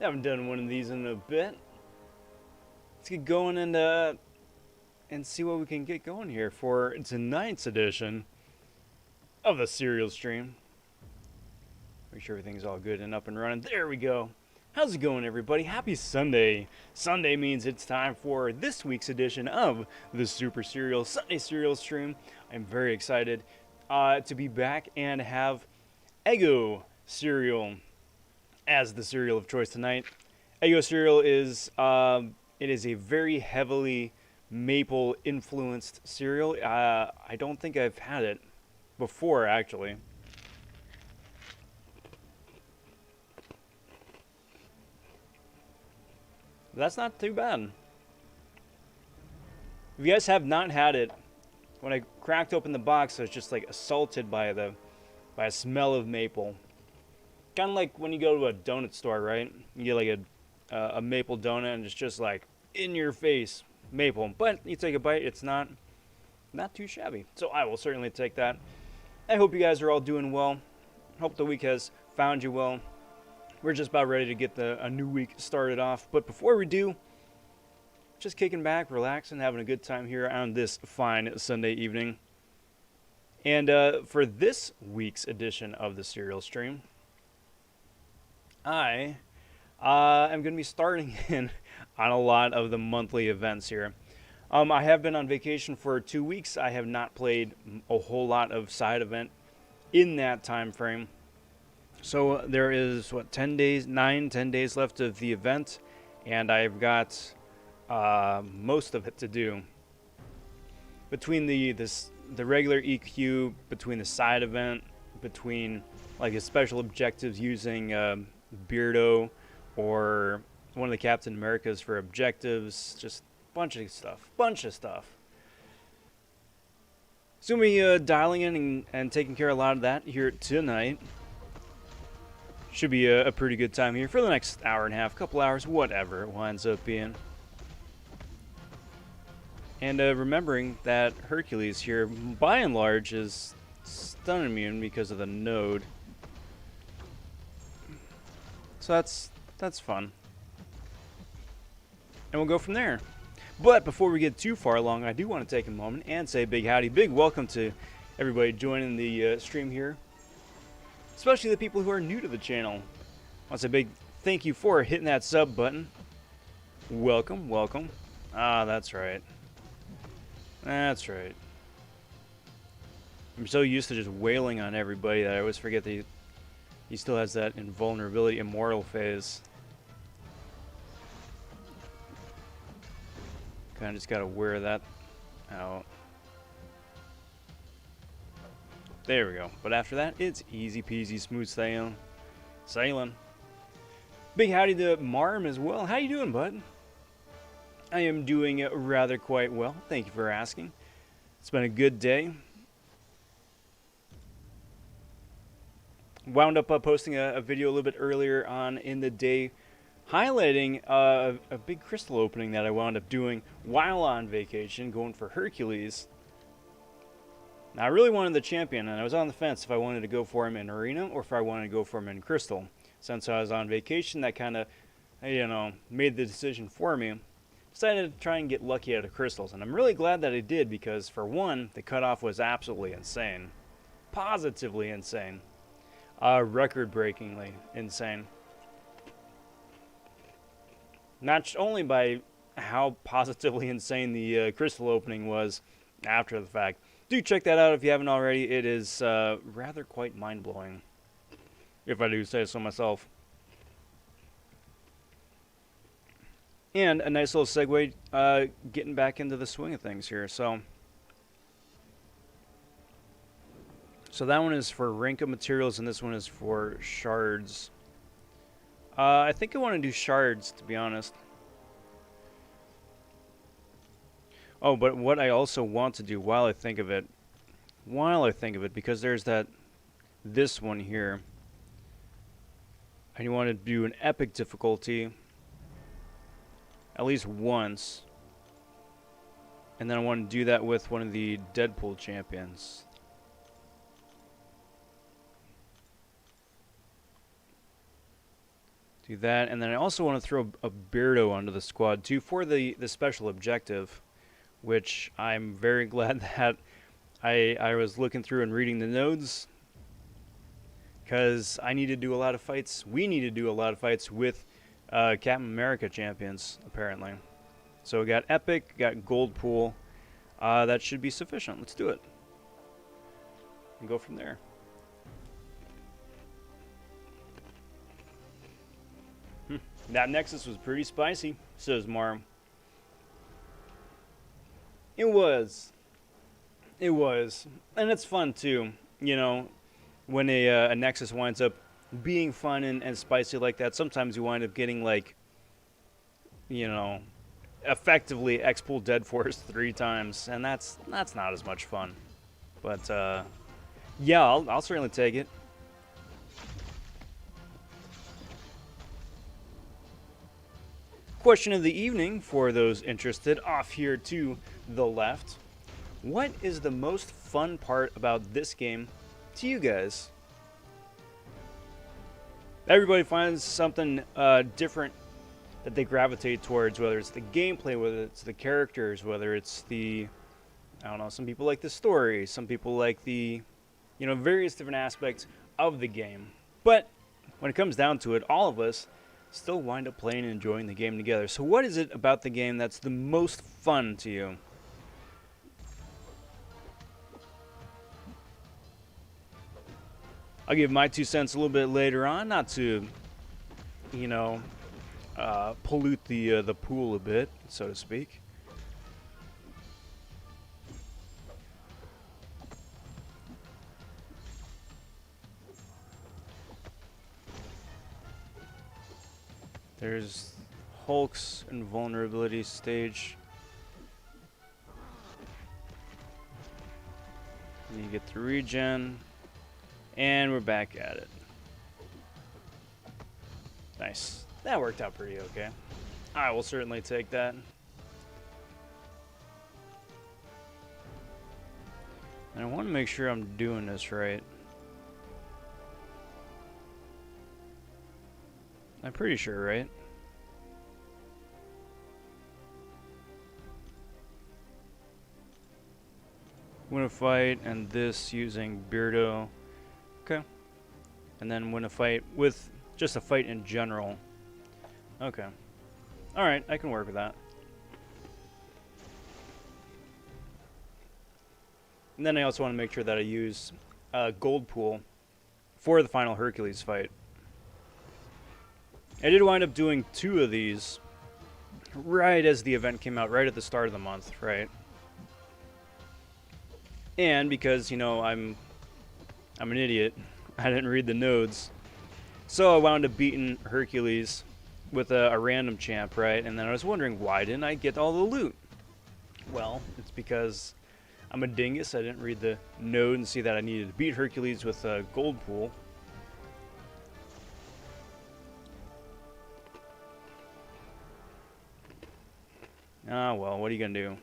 Haven't done one of these in a bit. Let's get going and see what we can get going here for tonight's edition of the cereal stream. Make sure everything's all good and up and running. There we go. How's it going, everybody? Happy Sunday. Sunday means it's time for this week's edition of the Super Cereal Sunday Cereal Stream. I'm very excited to be back and have Eggo cereal as the cereal of choice tonight. Eggo cereal is it is a very heavily maple influenced cereal. I don't think I've had it before, actually. That's not too bad. If you guys have not had it, when I cracked open the box, I was just like assaulted by a smell of maple. Kind of like when you go to a donut store, right? You get like a maple donut and it's just like in your face maple. But you take a bite, it's not too shabby. So I will certainly take that. I hope you guys are all doing well. Hope the week has found you well. We're just about ready to get a new week started off. But before we do, just kicking back, relaxing, having a good time here on this fine Sunday evening. And for this week's edition of the cereal stream, I am going to be starting in on a lot of the monthly events here. I have been on vacation for 2 weeks. I have not played a whole lot of side event in that time frame. So there is, 10 days left of the event, and I've got most of it to do. Between the regular EQ, between the side event, between like the special objectives using Beardo or one of the Captain Americas for objectives, just bunch of stuff. So we'll be dialing in and taking care of a lot of that here tonight. Should be a pretty good time here for the next hour and a half, couple hours, whatever it winds up being. And remembering that Hercules here, by and large, is stun immune because of the node. So that's fun. And we'll go from there. But before we get too far along, I do want to take a moment and say big howdy, big welcome to everybody joining the stream here. Especially the people who are new to the channel. I want to say big thank you for hitting that sub button. Welcome. Ah, that's right. I'm so used to just wailing on everybody that I always forget that he still has that invulnerability immortal phase. Kind of just gotta wear that out. There we go. But after that, it's easy peasy, smooth sailing. Big howdy to Marm as well. How you doing, bud? I am doing rather quite well. Thank you for asking. It's been a good day. Wound up posting a video a little bit earlier on in the day highlighting a big crystal opening that I wound up doing while on vacation, going for Hercules. Now, I really wanted the champion, and I was on the fence if I wanted to go for him in Arena or if I wanted to go for him in Crystal. Since I was on vacation, that kind of, made the decision for me. Decided to try and get lucky out of Crystals, and I'm really glad that I did because, for one, the cutoff was absolutely insane. Positively insane. Record-breakingly insane. Not only by how positively insane the Crystal opening was after the fact. Do check that out if you haven't already. It is rather quite mind-blowing, if I do say so myself. And a nice little segue, getting back into the swing of things here. So that one is for Rinka materials, and this one is for shards. I think I want to do shards, to be honest. Oh, but what I also want to do while I think of it, because there's this one here. And you want to do an epic difficulty at least once. And then I want to do that with one of the Deadpool champions. Do that, and then I also want to throw a Beardo onto the squad too for the special objective, which I'm very glad that I was looking through and reading the nodes, because I need to do a lot of fights. We need to do a lot of fights with Captain America champions, apparently. So we got Epic, got Gold Pool. That should be sufficient. Let's do it. And go from there. That Nexus was pretty spicy, says Marm. It was. It was. And it's fun, too. You know, when a Nexus winds up being fun and spicy like that, sometimes you wind up getting, like, you know, effectively X-Pool Dead Force 3 times, and that's not as much fun. But, yeah, I'll certainly take it. Question of the evening for those interested, off here to the left. What is the most fun part about this game to you guys? Everybody finds something different that they gravitate towards, whether it's the gameplay, whether it's the characters, whether it's the, I don't know, some people like the story, some people like the, you know, various different aspects of the game. But when it comes down to it, all of us still wind up playing and enjoying the game together. So what is it about the game that's the most fun to you? I'll give my 2 cents a little bit later on, not to, you know, pollute the pool a bit, so to speak. There's Hulk's invulnerability stage. And you get the regen. And we're back at it. Nice. That worked out pretty okay. I will certainly take that. And I want to make sure I'm doing this right. I'm pretty sure, right? Win a fight and this using Beardo. Okay. And then win a fight with just a fight in general. Okay. Alright, I can work with that. And then I also want to make sure that I use Gold Pool for the final Hercules fight. I did wind up doing 2 of these right as the event came out, right at the start of the month, right? And because, you know, I'm an idiot, I didn't read the nodes. So I wound up beating Hercules with a random champ, right? And then I was wondering, why didn't I get all the loot? Well, it's because I'm a dingus. I didn't read the node and see that I needed to beat Hercules with a Gold Pool. Ah, well, what are you going to do?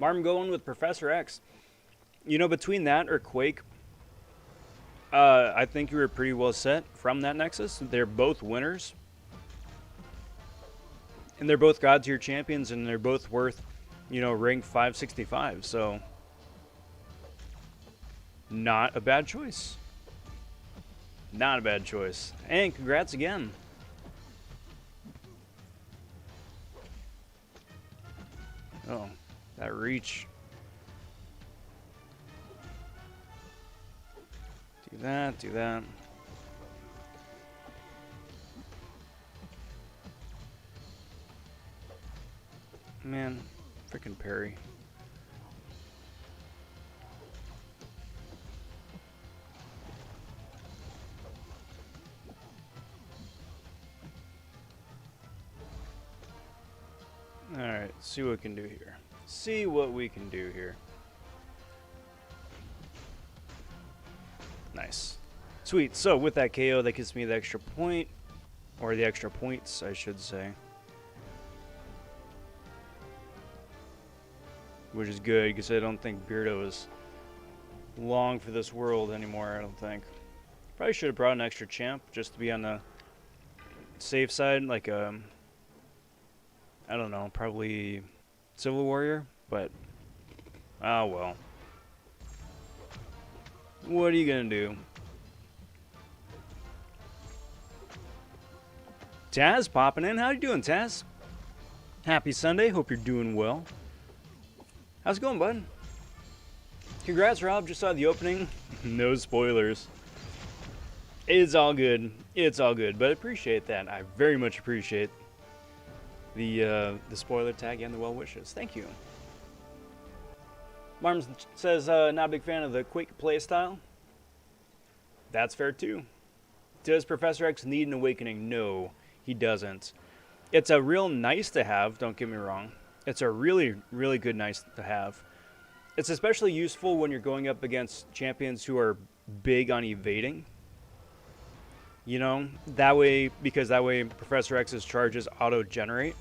I'm going with Professor X. You know, between that or Quake, I think you were pretty well set from that Nexus. They're both winners. And they're both God tier champions, and they're both worth, you know, rank 565. So, not a bad choice. Not a bad choice. And congrats again. Oh, that reach. Do that, do that. Man, freaking parry. Alright, see what we can do here. See what we can do here. Nice. Sweet. So with that KO, that gives me the extra point. Or the extra points, I should say. Which is good, because I don't think Beardo is long for this world anymore, I don't think. Probably should have brought an extra champ, just to be on the safe side, like I don't know, probably Civil Warrior, but oh well. What are you gonna do? Taz popping in. How you doing, Taz? Happy Sunday. Hope you're doing well. How's it going, bud? Congrats, Rob. Just saw the opening. No spoilers. It's all good. It's all good. But I appreciate that. I very much appreciate the spoiler tag and the well wishes. Thank you. Marms says, not a big fan of the Quake playstyle. That's fair too. Does Professor X need an awakening? No, he doesn't. It's a real nice to have, don't get me wrong. It's a really, really good nice to have. It's especially useful when you're going up against champions who are big on evading. You know, that way, because that way Professor X's charges auto-generate.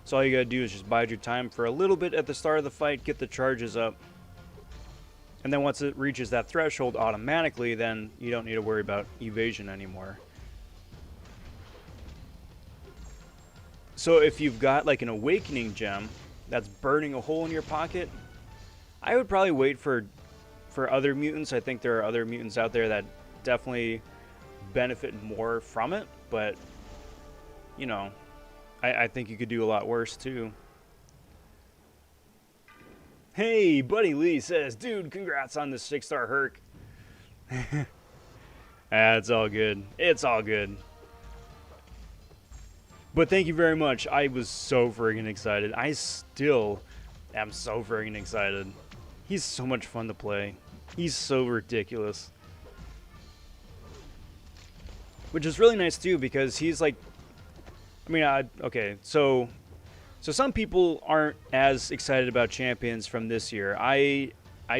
So all you gotta do is just bide your time for a little bit at the start of the fight, get the charges up. And then once it reaches that threshold automatically, then you don't need to worry about evasion anymore. So if you've got like an awakening gem that's burning a hole in your pocket, I would probably wait for other mutants. I think there are other mutants out there that definitely benefit more from it, but you know, I think you could do a lot worse too. Hey, Buddy Lee says, dude, congrats on this 6-star Herc. It's all good. It's all good. But thank you very much. I was so friggin' excited. I still am so friggin' excited. He's so much fun to play. He's so ridiculous. Which is really nice too, because he's like, I mean, okay, so some people aren't as excited about champions from this year. I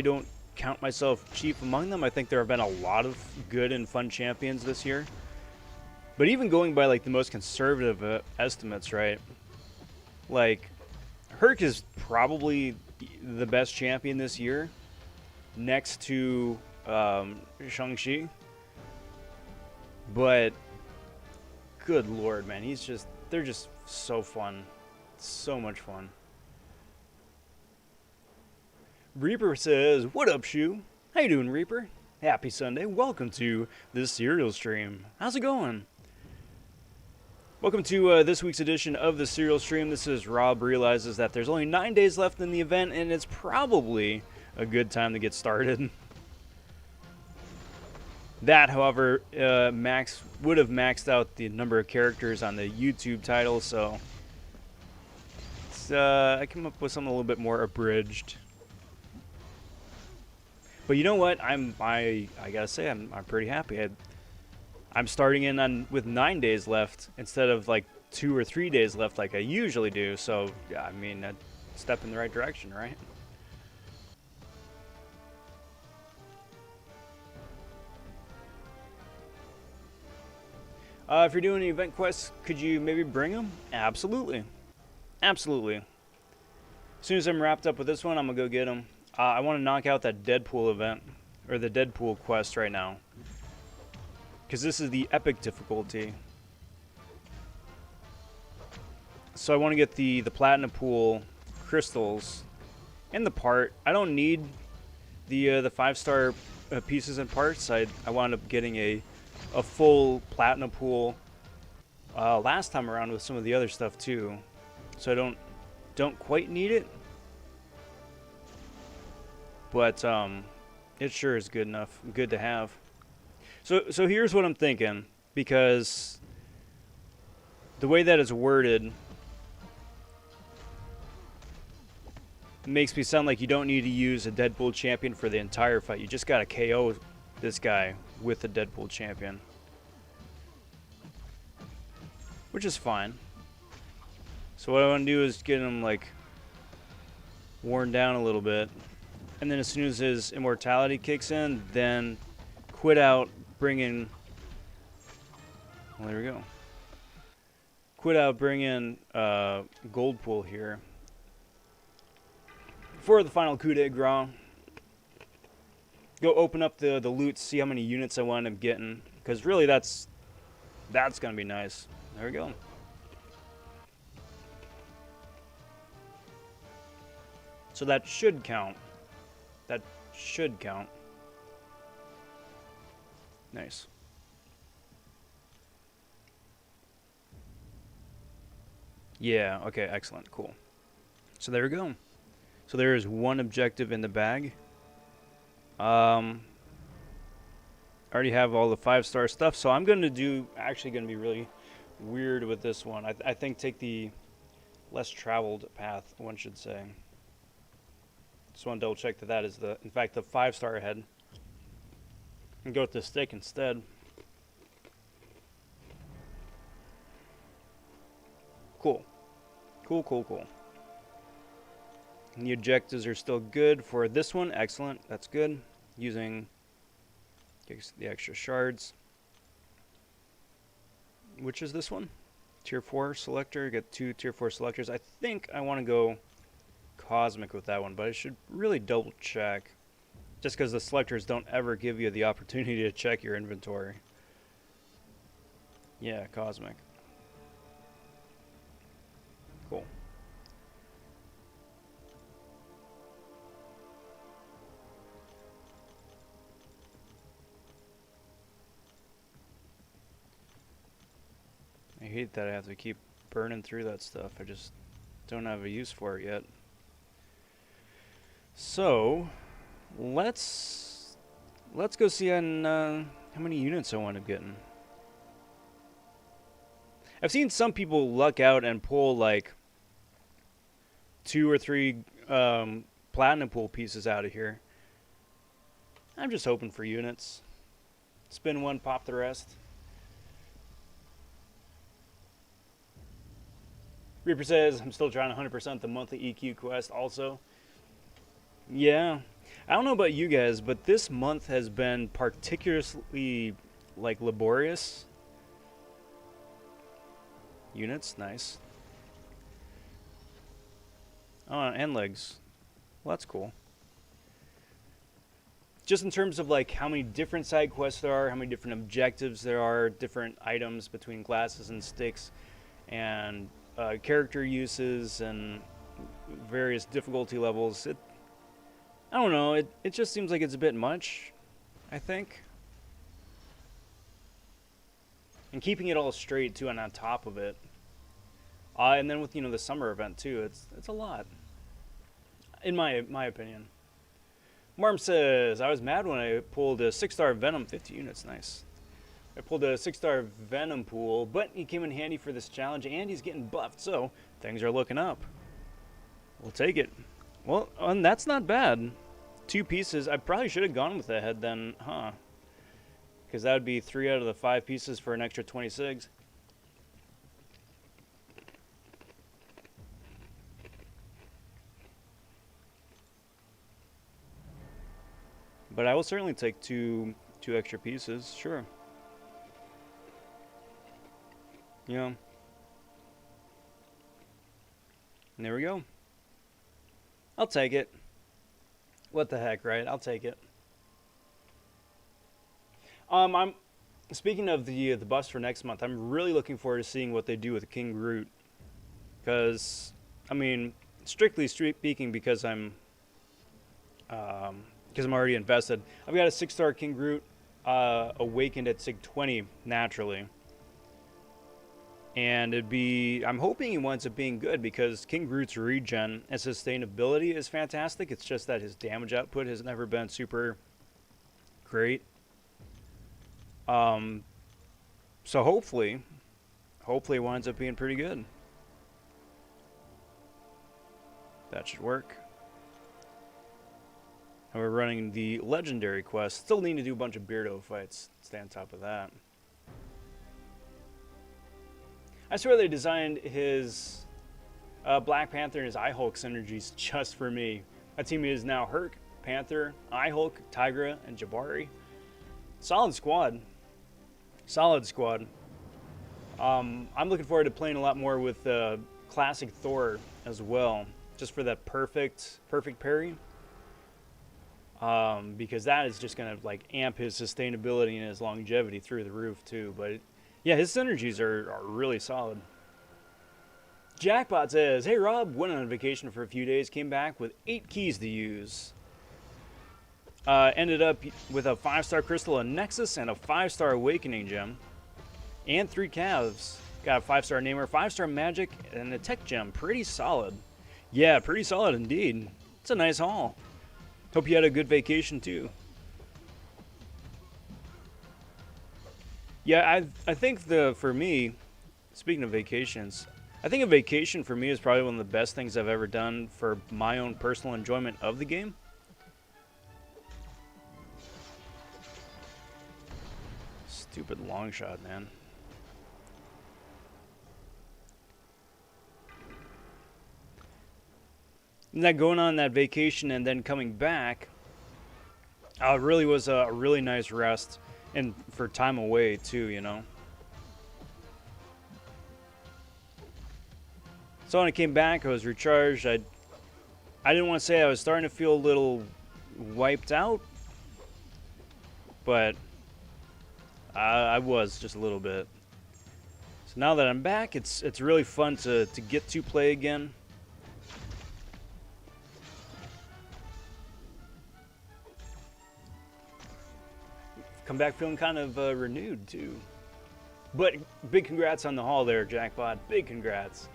don't count myself chief among them. I think there have been a lot of good and fun champions this year. But even going by like the most conservative estimates, right? Like, Herc is probably the best champion this year, next to Shang-Chi. But good lord, man, they're just so fun. So much fun. Reaper says, what up, Shoe? How you doing, Reaper? Happy Sunday. Welcome to this serial stream. How's it going? Welcome to this week's edition of the serial stream. This is Rob realizes that there's only 9 days left in the event, and it's probably a good time to get started. That, however, would have maxed out the number of characters on the YouTube title, so I came up with something a little bit more abridged. But you know what? I gotta say, I'm pretty happy. I'm starting in with 9 days left instead of like 2 or 3 days left like I usually do. So yeah, I mean, a step in the right direction, right? If you're doing event quests, could you maybe bring them? Absolutely. Absolutely. As soon as I'm wrapped up with this one, I'm going to go get them. I want to knock out that Deadpool event, or the Deadpool quest right now. Because this is the epic difficulty. So I want to get the Platinum Pool crystals and the part. I don't need the 5-star pieces and parts. I wound up getting a full Platinum Pool last time around with some of the other stuff too. So I don't quite need it. But it sure is good enough, good to have. So here's what I'm thinking, because the way that it's worded makes me sound like you don't need to use a Deadpool champion for the entire fight. You just gotta KO this guy with the Deadpool champion, which is fine. So what I want to do is get him like worn down a little bit, and then as soon as his immortality kicks in, then quit out, bring in, well, there we go. Quit out, bring in gold pool here for the final coup de grace. Go open up the loot, see how many units I wind up getting, because really that's gonna be nice. There we go. So that should count. That should count. Nice. Yeah, okay, excellent, cool. So there we go. So there is one objective in the bag. I already have all the 5-star stuff, so I'm going to do, actually going to be really weird with this one. I think take the less traveled path, one should say. Just want to double check that that is the, in fact, the 5-star head. And go with the stick instead. Cool. Cool, cool, cool. And the objectives are still good for this one. Excellent. That's good. Using the extra shards. Which is this one? Tier 4 selector. Get 2 Tier 4 selectors. I think I want to go cosmic with that one, but I should really double check. Just because the selectors don't ever give you the opportunity to check your inventory. Yeah, cosmic. Cool. I hate that I have to keep burning through that stuff. I just don't have a use for it yet. So, let's go see on how many units I wind up getting. I've seen some people luck out and pull like 2 or 3 platinum pool pieces out of here. I'm just hoping for units. Spin one, pop the rest. Reaper says, I'm still trying 100% the monthly EQ quest also. Yeah. I don't know about you guys, but this month has been particularly, like, laborious. Units, nice. Oh, and legs. Well, that's cool. Just in terms of, like, how many different side quests there are, how many different objectives there are, different items between glasses and sticks, and character uses and various difficulty levels. I don't know, it just seems like it's a bit much, I think. And keeping it all straight too and on top of it. And then with, you know, the summer event too, it's a lot. In my opinion. Marm says, I was mad when I pulled a 6-star Venom, 50 units, nice. I pulled a 6-star Venom pool, but he came in handy for this challenge, and he's getting buffed, so things are looking up. We'll take it. Well, and that's not bad. 2 pieces. I probably should have gone with the head then, huh? Because that would be 3 out of the 5 pieces for an extra 26. But I will certainly take two extra pieces, sure. Yeah. And there we go. I'll take it. What the heck, right? I'll take it. I'm speaking of the buffs for next month. I'm really looking forward to seeing what they do with King Groot, because I mean, strictly speaking, because I'm already invested. I've got a 6-star King Groot awakened at Sig 20 naturally. And I'm hoping he winds up being good, because King Groot's regen and sustainability is fantastic. It's just that his damage output has never been super great. So hopefully it winds up being pretty good. That should work. And we're running the legendary quest. Still need to do a bunch of Beardo fights. Stay on top of that. I swear they designed his Black Panther and his I-Hulk synergies just for me. My team is now Herc, Panther, I-Hulk, Tigra, and Jabari. Solid squad. Solid squad. I'm looking forward to playing a lot more with classic Thor as well, just for that perfect parry. Because that is just gonna like amp his sustainability and his longevity through the roof too. But Yeah, his synergies are really solid. Jackpot says, "Hey Rob, went on vacation for a few days, came back with 8 keys to use. Ended up with a 5-star crystal, a nexus, and a 5-star awakening gem, and 3 calves. Got a 5-star namer, 5-star magic, and a tech gem. Pretty solid. Yeah, pretty solid indeed. It's a nice haul. Hope you had a good vacation too." Yeah, I think for me, speaking of vacations, I think a vacation for me is probably one of the best things I've ever done for my own personal enjoyment of the game. Stupid long shot, man. And that going on that vacation and then coming back, it really was a really nice rest and for time away too, you know. So when I came back, I was recharged. I didn't want to say I was starting to feel a little wiped out, but I was just a little bit. So now that I'm back, it's really fun to get to play again. Come back feeling kind of renewed too. But big congrats on the haul there, Jackpot. Big congrats.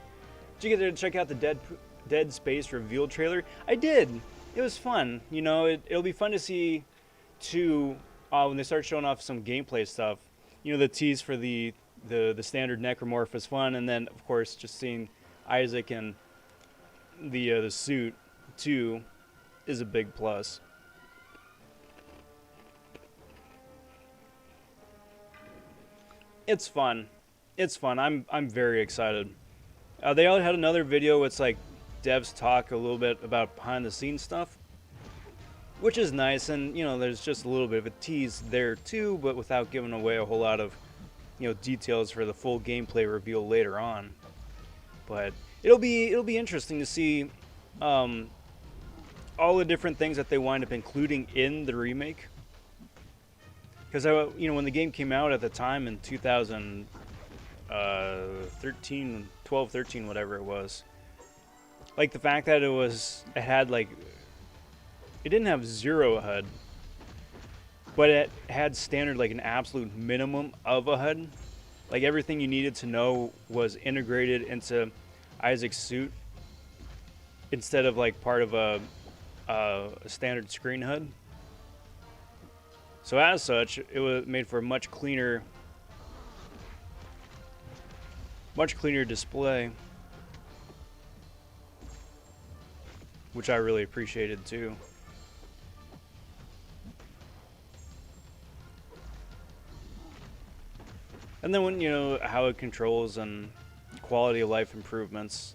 Did you get to check out the Dead Space reveal trailer? I did. It was fun. You know, it'll be fun to see too when they start showing off some gameplay stuff. You know, the tease for the standard necromorph is fun, and then of course just seeing Isaac and the suit too is a big plus. It's fun. It's fun. I'm very excited. They all had another video. It's like devs talk a little bit about behind the scenes stuff, which is nice. And you know, there's just a little bit of a tease there too, but without giving away a whole lot of details for the full gameplay reveal later on. But it'll be interesting to see all the different things that they wind up including in the remake. Because when the game came out at the time in 2013, 12, 13, whatever it was, like the fact that it had like, it didn't have 0 HUD, but it had standard, like an absolute minimum of a HUD. Like everything you needed to know was integrated into Isaac's suit instead of like part of a standard screen HUD. So as such, it was made for a much cleaner display, which I really appreciated too. And then when how it controls and quality of life improvements.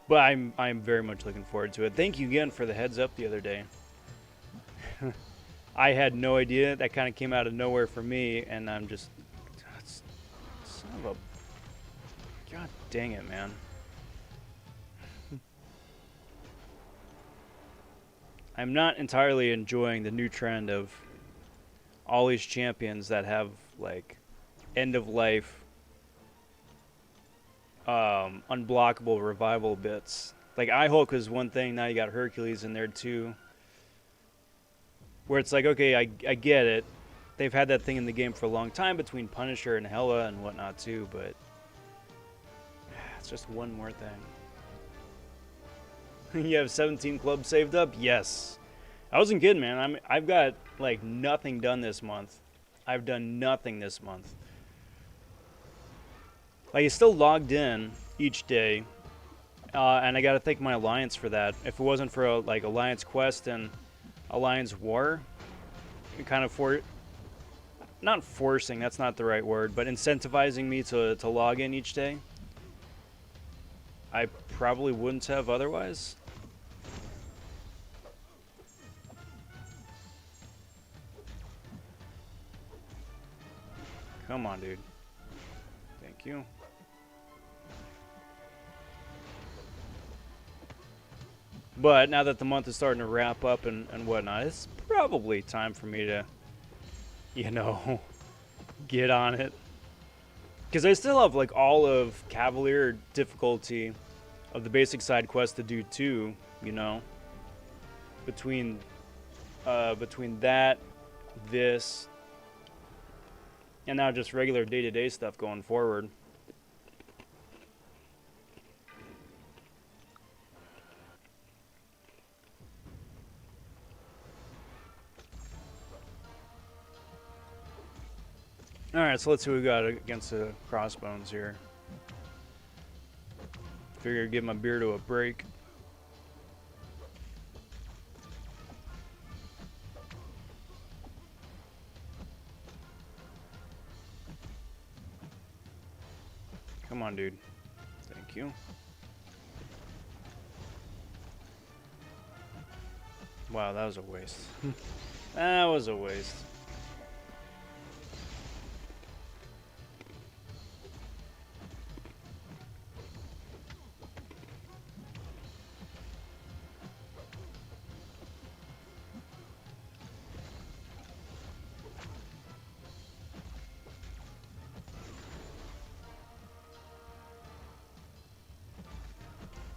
But I'm very much looking forward to it. Thank you again for the heads up the other day. I had no idea. That kind of came out of nowhere for me, and I'm just son of a god dang it, man. I'm not entirely enjoying the new trend of all these champions that have like end of life unblockable revival bits. Like iHulk is one thing, now you got Hercules in there too. Where it's like, okay, I get it. They've had that thing in the game for a long time between Punisher and Hela and whatnot too, but it's just one more thing. You have 17 clubs saved up? Yes. I wasn't kidding, man. I've got like nothing done this month. I've done nothing this month. Like, it's still logged in each day, and I gotta thank my Alliance for that. If it wasn't for Alliance Quest and Alliance War, it kind of not forcing, that's not the right word, but incentivizing me to log in each day, I probably wouldn't have otherwise. Come on, dude. Thank you. But now that the month is starting to wrap up and whatnot, it's probably time for me to, you know, get on it. Because I still have like all of Cavalier difficulty of the basic side quest to do too, you know. Between that, this, and now just regular day-to-day stuff going forward. Alright, so let's see what we got against the crossbones here. Figure I'd give my Beardo a break. Come on, dude. Thank you. Wow, that was a waste. That was a waste.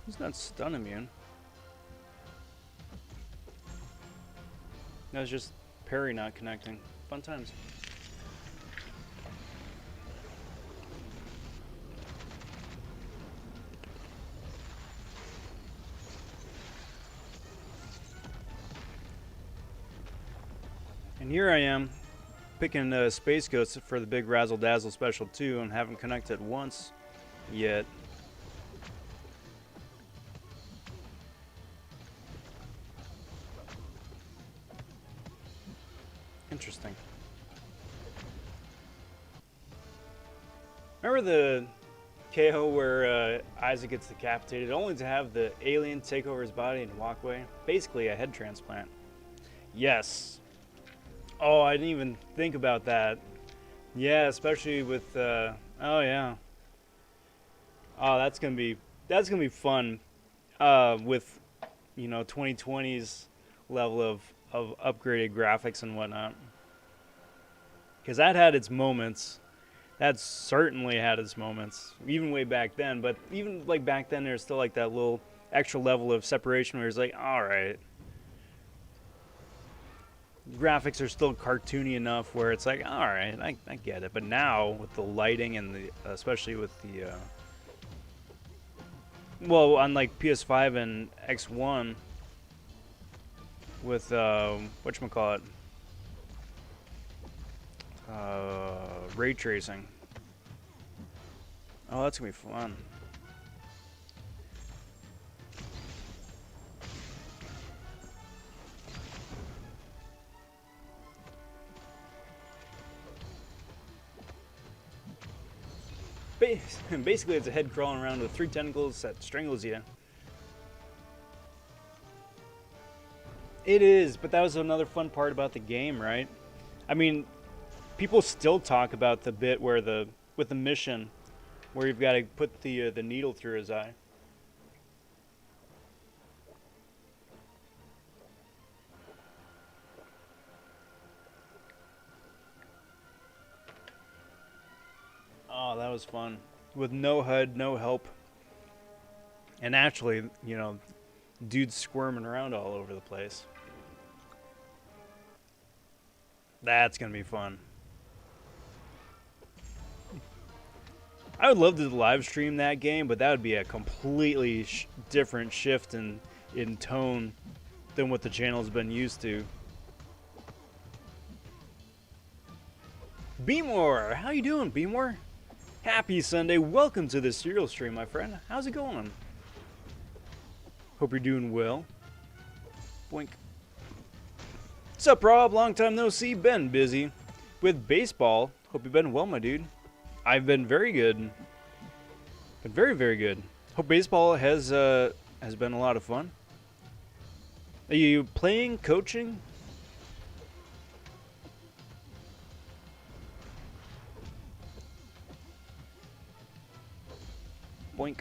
He's not stun immune. That was just parry not connecting. Fun times. And here I am, picking Space Ghost for the big Razzle Dazzle special too, and haven't connected once yet. Interesting. Remember the KO where Isaac gets decapitated, only to have the alien take over his body and walk away? Basically a head transplant. Yes. Oh, I didn't even think about that. Yeah, especially with oh yeah. Oh, that's gonna be fun. With, you know, 2020's level of upgraded graphics and whatnot. Because that had its moments. That certainly had its moments, even way back then. But even like back then, there's still like that little extra level of separation where it's like, all right, graphics are still cartoony enough where it's like, all right, I get it. But now with the lighting and the, especially with the, well, on like PS5 and X1, with whatchamacallit, ray tracing. Oh, that's gonna be fun. Basically, it's a head crawling around with 3 tentacles that strangles you. It is, but that was another fun part about the game, right? I mean, people still talk about the bit where with the mission, where you've got to put the needle through his eye. Oh, that was fun. With no HUD, no help. And actually, you know, dudes squirming around all over the place. That's going to be fun. I would love to live stream that game, but that would be a completely different shift in tone than what the channel's been used to. Beemore! How you doing, Beemore? Happy Sunday. Welcome to the serial stream, my friend. How's it going? Hope you're doing well. Boink. What's up, Rob? Long time no see. Been busy with baseball. Hope you've been well, my dude. I've been very good. Been very, very good. Hope baseball has been a lot of fun. Are you playing, coaching? Boink.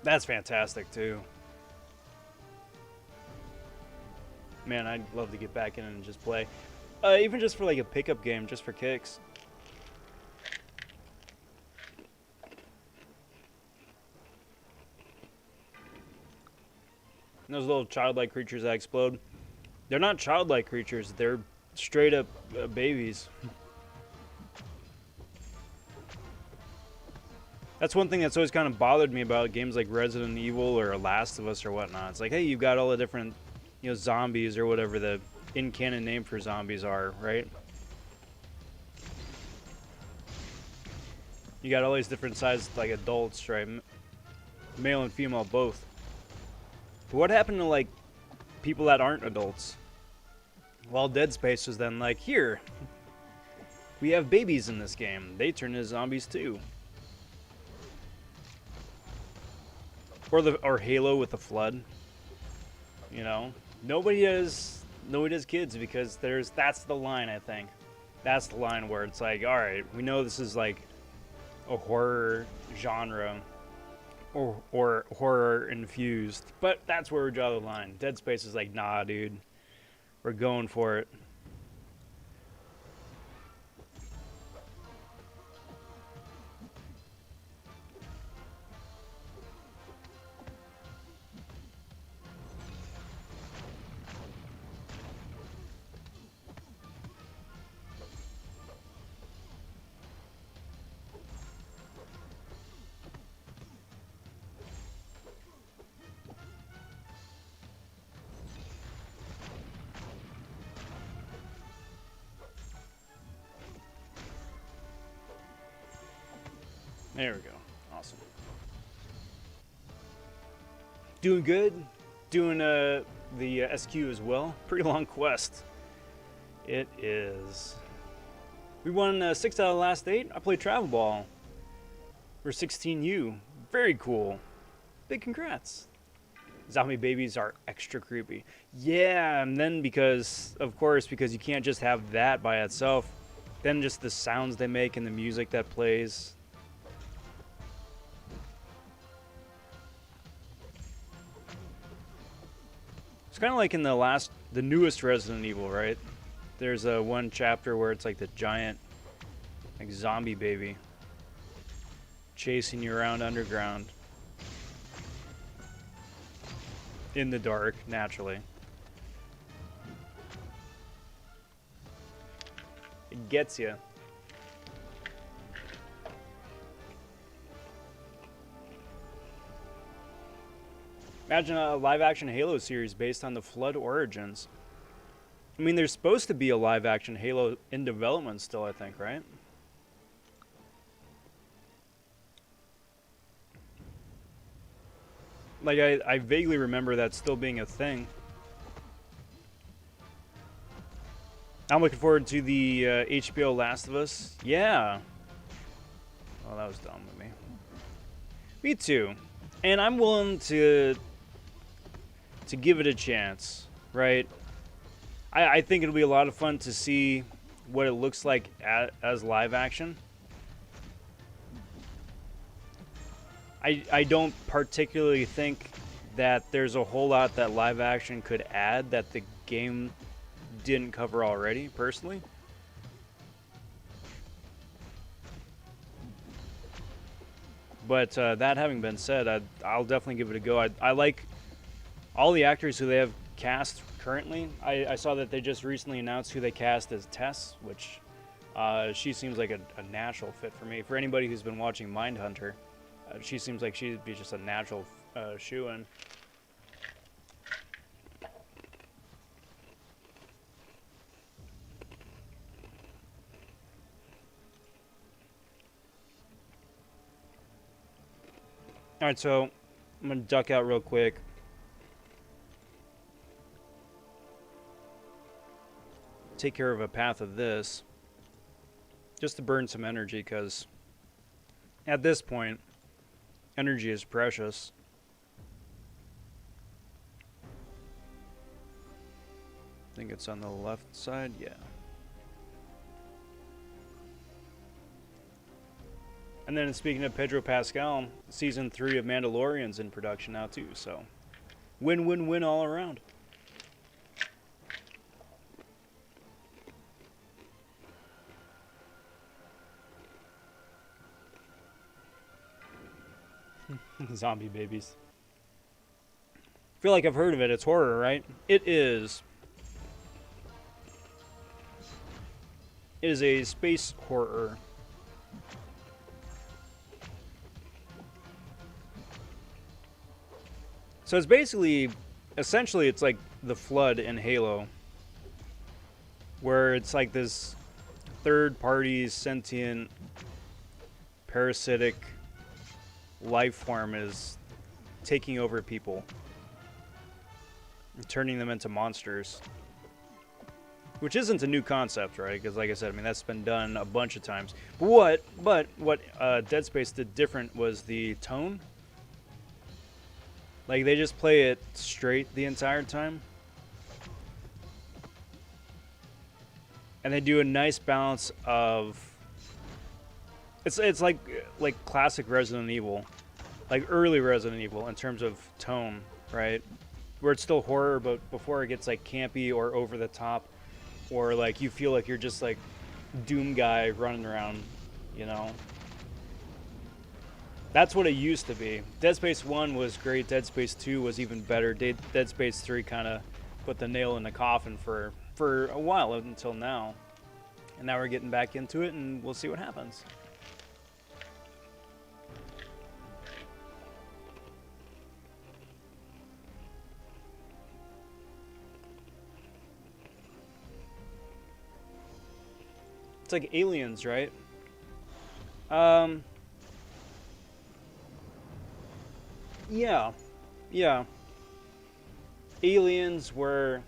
That's fantastic too. Man, I'd love to get back in and just play. Even just for like a pickup game, just for kicks. And those little childlike creatures that explode, they're not childlike creatures, they're straight up babies. That's one thing that's always kind of bothered me about games like Resident Evil or Last of Us or whatnot. It's like, hey, you've got all the different, you know, zombies or whatever the in-canon name for zombies are, right? You got all these different sized, like, adults, right? Male and female both. But what happened to, like, people that aren't adults? Well, Dead Space was then like, here, we have babies in this game. They turn into zombies too. Or Halo with the Flood. You know, nobody does kids because that's the line, I think. That's the line where it's like, all right, we know this is like a horror genre or horror infused, but that's where we draw the line. Dead Space is like, nah, dude, we're going for it. There we go. Awesome. Doing good. Doing the SQ as well. Pretty long quest. It is. We won 6 out of the last 8. I played travel ball. We're 16U. Very cool. Big congrats. Zombie babies are extra creepy. Yeah, and then because you can't just have that by itself, then just the sounds they make and the music that plays. It's kind of like in the newest Resident Evil, right? There's one chapter where it's like the giant, like zombie baby chasing you around underground. In the dark, naturally. It gets you. Imagine a live-action Halo series based on the Flood origins. I mean, there's supposed to be a live-action Halo in development still, I think, right? Like, I vaguely remember that still being a thing. I'm looking forward to the HBO Last of Us. Yeah. Oh, that was dumb of me. Me too. And I'm willing to give it a chance, right? I think it'll be a lot of fun to see what it looks like as live action. I don't particularly think that there's a whole lot that live action could add that the game didn't cover already, personally. But that having been said, I'll definitely give it a go. I like all the actors who they have cast currently. I saw that they just recently announced who they cast as Tess, which she seems like a natural fit for me. For anybody who's been watching Mindhunter, she seems like she'd be just a natural shoe-in. Alright, so I'm going to duck out real quick. Take care of a path of this. Just to burn some energy, because at this point, energy is precious. I think it's on the left side, yeah. And then speaking of Pedro Pascal, season 3 of Mandalorian's in production now too, so win-win-win all around. Zombie babies. I feel like I've heard of it. It's horror, right? It is. It is a space horror. So it's basically, essentially, it's like the Flood in Halo, where it's like this third-party sentient parasitic life form is taking over people and turning them into monsters, which isn't a new concept, right? Because like I said, I mean, that's been done a bunch of times. But what Dead Space did different was the tone. Like, they just play it straight the entire time. And they do a nice balance of... It's like classic Resident Evil. Like early Resident Evil in terms of tone, right? Where it's still horror, but before it gets like campy or over the top. Or like you feel like you're just like Doom guy running around, you know? That's what it used to be. Dead Space 1 was great. Dead Space 2 was even better. Dead Space 3 kind of put the nail in the coffin for a while until now. And now we're getting back into it, and we'll see what happens. It's like Aliens, right? Yeah. Aliens where,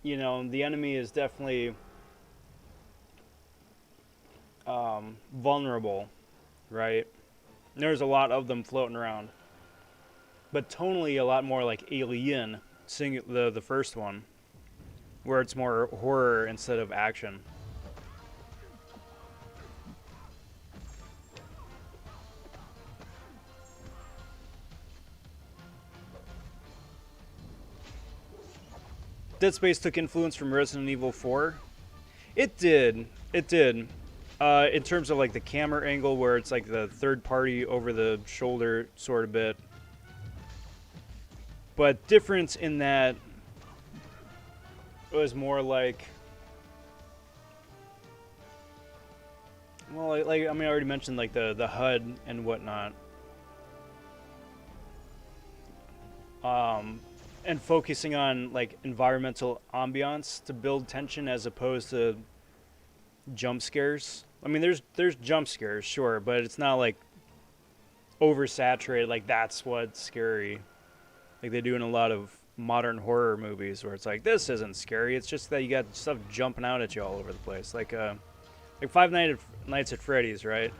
you know, the enemy is definitely vulnerable, right? There's a lot of them floating around. But tonally a lot more like Alien, the first one, where it's more horror instead of action. Dead Space took influence from Resident Evil 4. It did. In terms of like the camera angle where it's like the third party over the shoulder sort of bit. But difference in that it was more like... Well, like I mean, I already mentioned like the HUD and whatnot. And focusing on like environmental ambiance to build tension as opposed to jump scares. I mean, there's jump scares, sure, but it's not like oversaturated. Like that's what's scary. Like they do in a lot of modern horror movies, where it's like this isn't scary. It's just that you got stuff jumping out at you all over the place. Like Five Nights at Freddy's, right?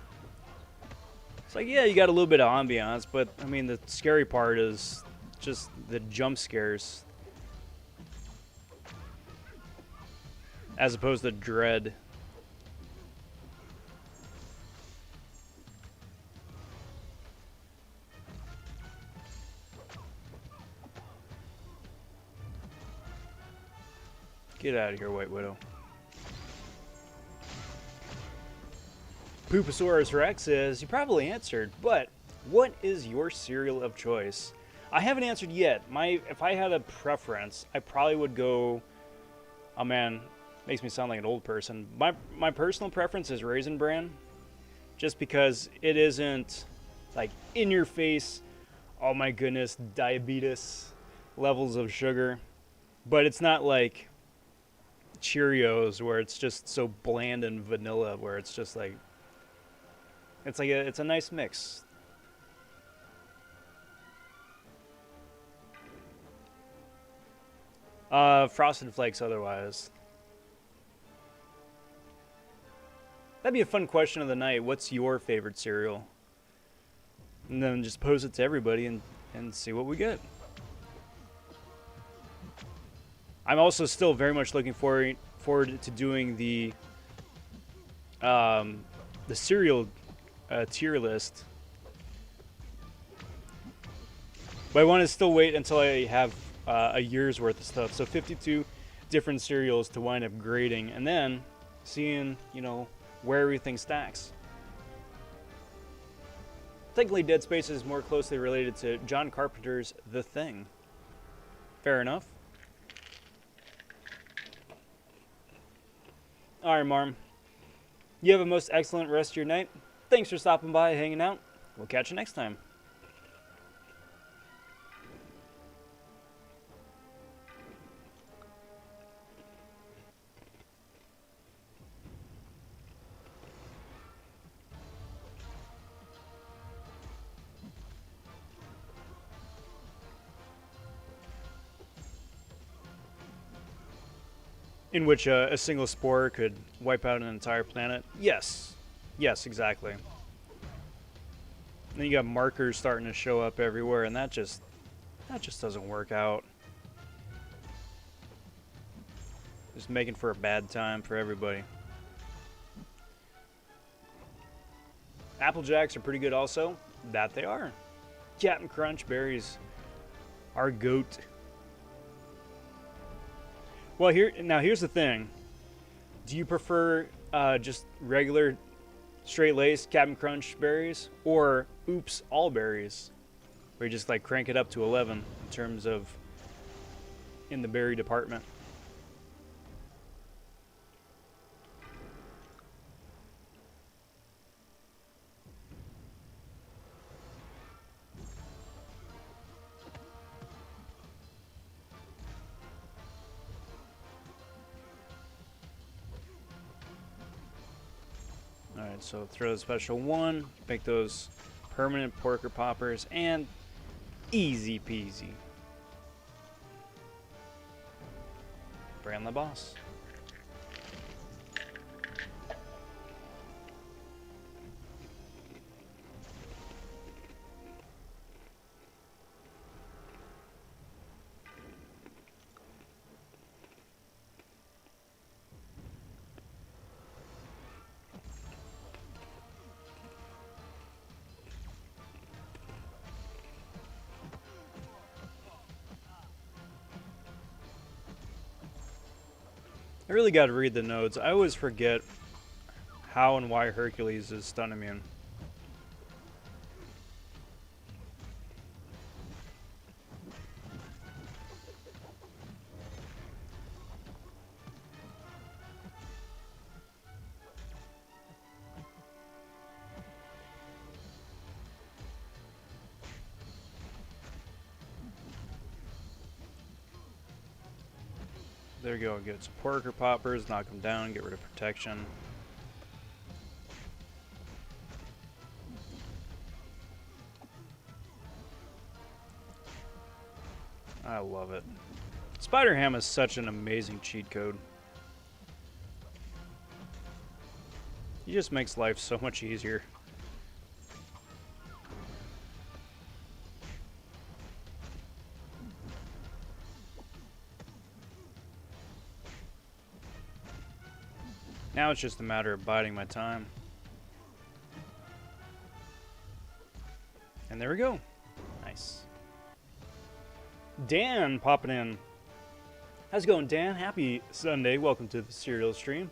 It's like, yeah, you got a little bit of ambiance, but I mean, the scary part is just the jump scares as opposed to dread. Get out of here, White Widow. Pooposaurus Rex says, you probably answered, but what is your cereal of choice? I haven't answered yet. If I had a preference, I probably would go... Oh man, makes me sound like an old person. My personal preference is Raisin Bran, just because it isn't like in your face, oh my goodness, diabetes levels of sugar, but it's not like Cheerios where it's just so bland and vanilla, where it's just like it's a nice mix. Frosted Flakes otherwise. That'd be a fun question of the night. What's your favorite cereal? And then just pose it to everybody and see what we get. I'm also still very much looking forward to doing the cereal tier list. But I want to still wait until I have a year's worth of stuff. So 52 different cereals to wind up grading, and then seeing, you know, where everything stacks. Technically, Dead Space is more closely related to John Carpenter's The Thing. Fair enough. Alright, Marm. You have a most excellent rest of your night. Thanks for stopping by, hanging out. We'll catch you next time. In which a single spore could wipe out an entire planet? Yes. Yes, exactly. And then you got markers starting to show up everywhere, and that just doesn't work out. Just making for a bad time for everybody. Apple Jacks are pretty good also. That they are. Captain Crunch berries. Our goat. Well, here's the thing. Do you prefer just regular straight-laced Captain Crunch berries, or Oops All Berries, where you just like crank it up to 11 in terms of in the berry department? Alright, so throw the special one, make those permanent porker poppers, and easy peasy. Brand the boss. I really got to read the notes. I always forget how and why Hercules is stun immune. There you go, get some porker poppers, knock them down, get rid of protection. I love it. Spider Ham is such an amazing cheat code. He just makes life so much easier. Now it's just a matter of biding my time. And there we go. Nice. Dan popping in. How's it going, Dan? Happy Sunday. Welcome to the Serial Stream.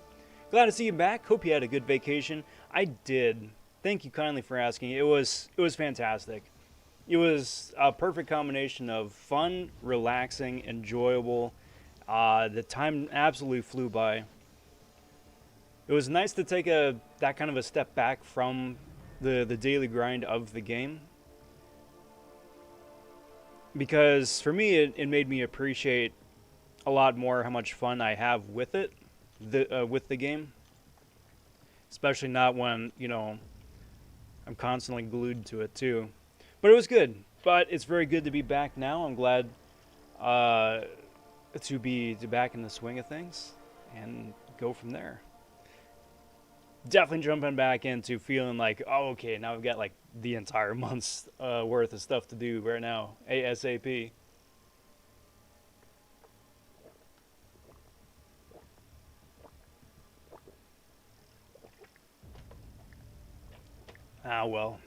Glad to see you back. Hope you had a good vacation. I did. Thank you kindly for asking. It was fantastic. It was a perfect combination of fun, relaxing, enjoyable. The time absolutely flew by. It was nice to take that kind of a step back from the daily grind of the game. Because for me, it made me appreciate a lot more how much fun I have with it, with the game. Especially not when, you know, I'm constantly glued to it too. But it was good. But it's very good to be back now. I'm glad to be back in the swing of things and go from there. Definitely jumping back into feeling like, oh, okay, now I've got like the entire month's worth of stuff to do right now, ASAP. Ah, well,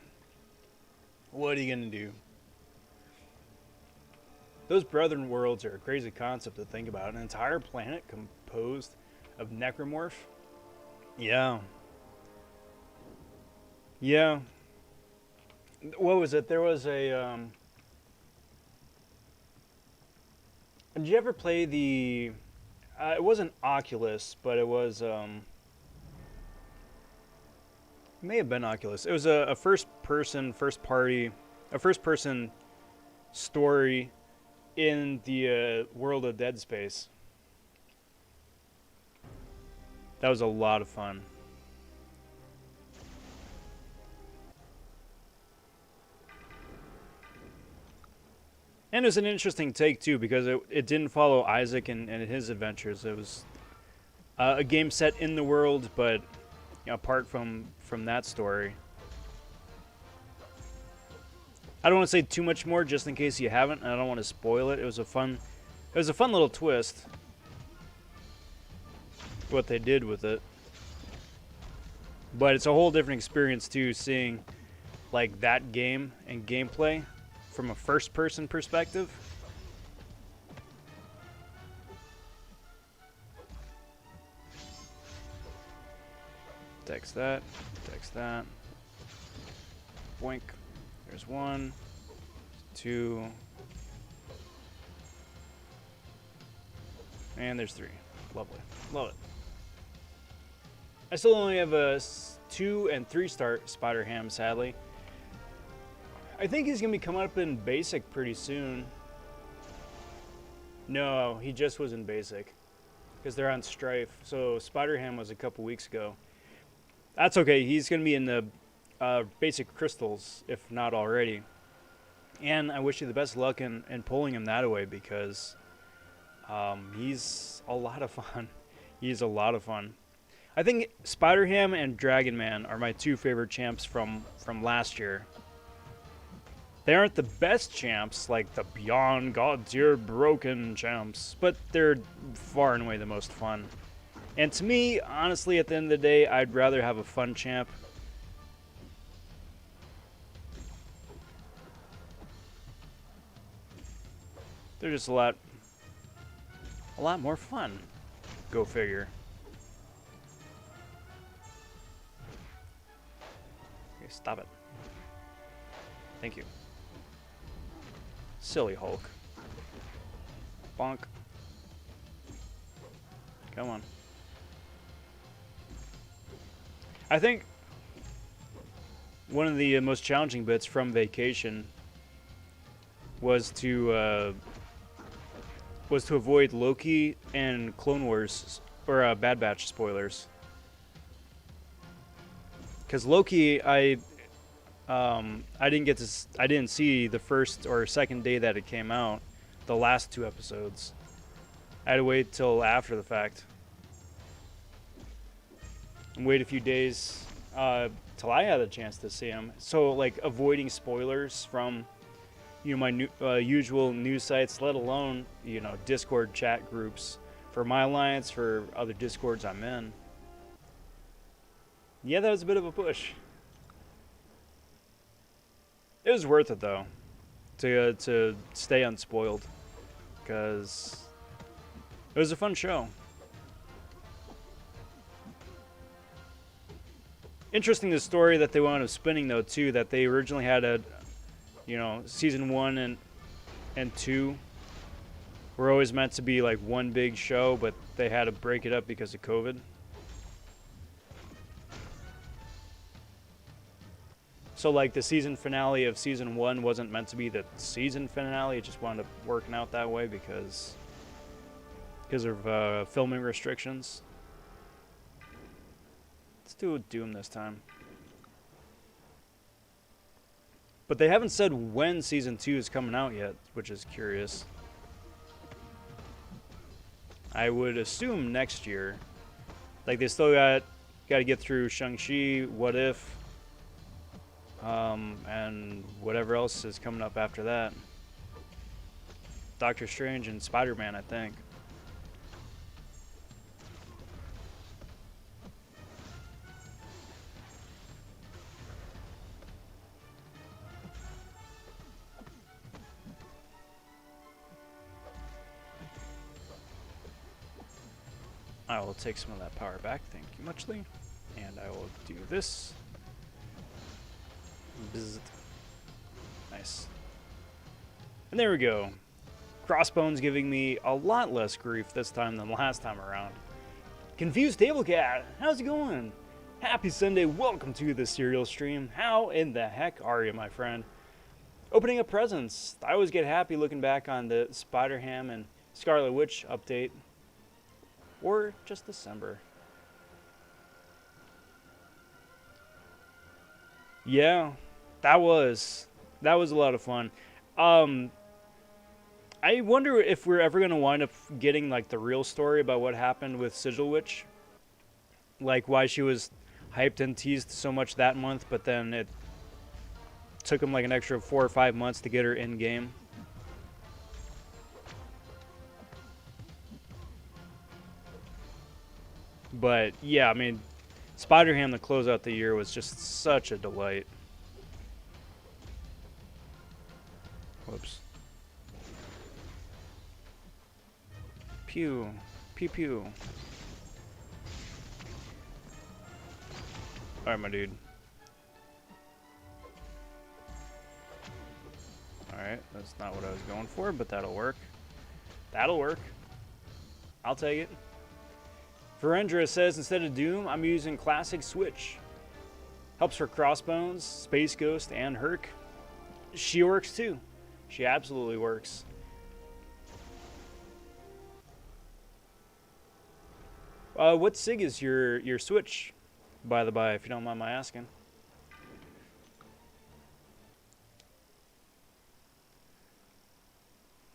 what are you gonna do? Those Brethren worlds are a crazy concept to think about. An entire planet composed of necromorph? Yeah. Yeah. what was it? There was a. Did you ever play the? It wasn't Oculus, but it was. It may have been Oculus. It was a first-person, first-party, a first-person story in the world of Dead Space. That was a lot of fun. And it was an interesting take, too, because it didn't follow Isaac and his adventures. It was a game set in the world, but apart from that story. I don't want to say too much more, just in case you haven't. I don't want to spoil it. It was a fun little twist. What they did with it, but it's a whole different experience too, seeing like that game and gameplay from a first-person perspective. Text that, boink. There's 1, 2, and there's 3. Lovely, love it. I still only have a 2 and 3 star Spider Ham, sadly. I think he's gonna be coming up in basic pretty soon. No, he just was in basic because they're on Strife. So Spider Ham was a couple weeks ago. That's okay. He's gonna be in the basic crystals, if not already. And I wish you the best luck in pulling him that away, because he's a lot of fun. He's a lot of fun. I think Spider-Ham and Dragon Man are my 2 favorite champs from last year. They aren't the best champs, like the Beyond God Tier Broken champs, but they're far and away the most fun. And to me, honestly, at the end of the day, I'd rather have a fun champ. They're just a lot more fun. Go figure. Okay, stop it. Thank you. Silly Hulk. Bonk. Come on. I think one of the most challenging bits from Vacation was to avoid Loki and Clone Wars or Bad Batch spoilers. Because Loki, I didn't see the first or second day that it came out, the last 2 episodes. I had to wait till after the fact. And wait a few days till I had a chance to see them. So, like, avoiding spoilers from, my usual news sites, let alone, Discord chat groups for my alliance, for other Discords I'm in. Yeah, that was a bit of a push. It was worth it, though, to stay unspoiled, because it was a fun show. Interesting, the story that they wound up spinning, though, too, that they originally had season 1 and 2 were always meant to be like one big show, but they had to break it up because of COVID. So, like, the season finale of season 1 wasn't meant to be the season finale. It just wound up working out that way because of filming restrictions. Let's do Doom this time. But they haven't said when season 2 is coming out yet, which is curious. I would assume next year. Like, they still got to get through Shang-Chi, What If, and whatever else is coming up after that. Doctor Strange and Spider-Man, I think. I will take some of that power back, thank you muchly. And I will do this. Bzzzt. Nice. And there we go. Crossbones giving me a lot less grief this time than last time around. Confused Table Cat, how's it going? Happy Sunday, welcome to the Serial Stream. How in the heck are you, my friend? Opening up presents. I always get happy looking back on the Spider-Ham and Scarlet Witch update. Or just December. Yeah, that was a lot of fun. I wonder if we're ever gonna wind up getting like the real story about what happened with Sigil Witch, like why she was hyped and teased so much that month, but then it took him like an extra 4 or 5 months to get her in game. But yeah, I mean, Spider-Ham to close out the year was just such a delight. Whoops. Pew. Pew pew. Alright, my dude. Alright, that's not what I was going for, but that'll work. That'll work. I'll take it. Verendra says, instead of Doom, I'm using Classic Switch. Helps for Crossbones, Space Ghost, and Herc. She works too. She absolutely works. What SIG is your Switch, by the by, if you don't mind my asking?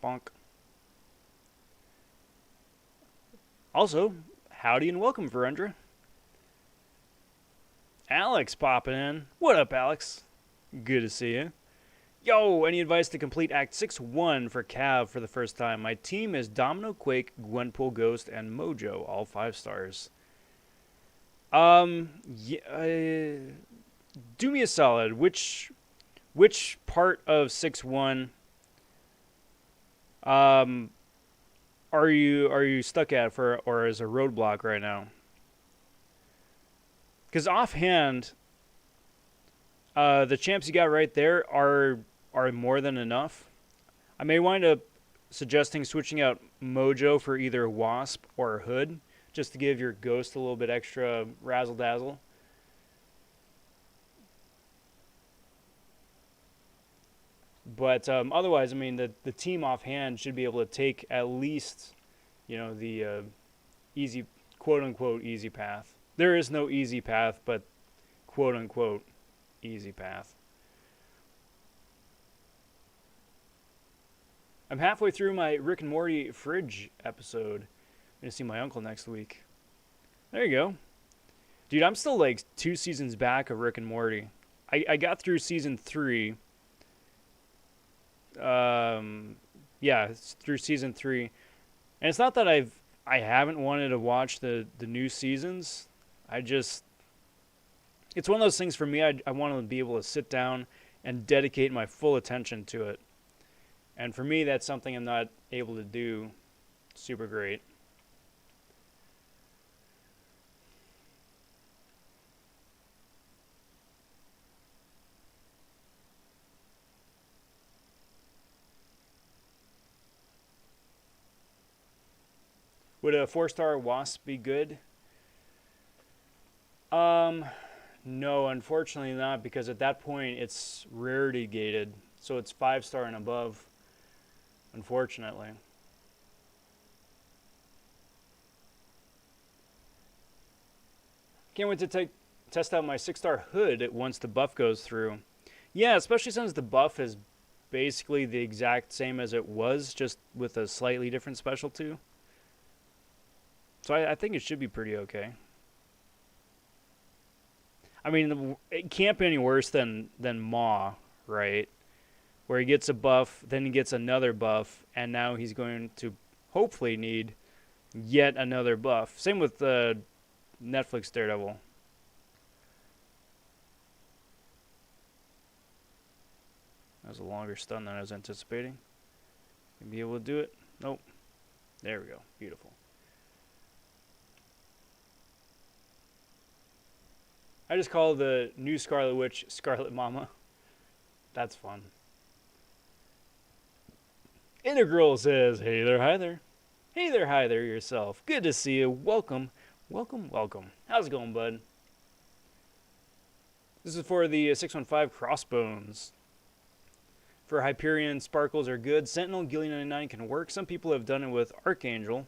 Bonk. Also, howdy and welcome, Verendra. Alex popping in. What up, Alex? Good to see you. Yo, any advice to complete Act 6-1 for Cav for the first time? My team is Domino, Quake, Gwenpool, Ghost, and Mojo, all 5 stars. Yeah, do me a solid. Which part of 6-1 are you stuck at for, or as a roadblock right now? Because offhand, the champs you got right there are more than enough. I may wind up suggesting switching out Mojo for either Wasp or Hood, just to give your Ghost a little bit extra razzle-dazzle. But otherwise, I mean, the team offhand should be able to take at least, you know, the easy, quote-unquote, easy path. There is no easy path, but quote-unquote, easy path. I'm halfway through my Rick and Morty fridge episode. I'm going to see my uncle next week. There you go. Dude, I'm still like 2 seasons back of Rick and Morty. I got through season 3. Yeah, it's through season 3. And it's not that I haven't wanted to watch the new seasons. It's one of those things for me, I want to be able to sit down and dedicate my full attention to it. And for me, that's something I'm not able to do super great. Would a 4-star Wasp be good? No, unfortunately not, because at that point it's rarity gated, so it's 5-star and above, unfortunately. Can't wait to test out my 6-star Hood once the buff goes through. Yeah, especially since the buff is basically the exact same as it was, just with a slightly different special too. So I think it should be pretty okay. I mean, it can't be any worse than Maw, right? Where he gets a buff, then he gets another buff, and now he's going to hopefully need yet another buff. Same with the Netflix Daredevil. That was a longer stun than I was anticipating. Gonna be able to do it? Nope. There we go. Beautiful. I just call the new Scarlet Witch Scarlet Mama. That's fun. Integral says, hey there, hi there. Hey there, hi there yourself. Good to see you. Welcome, welcome, welcome. How's it going, bud? This is for the 615 Crossbones. For Hyperion, Sparkles are good. Sentinel, Gilly 99 can work. Some people have done it with Archangel.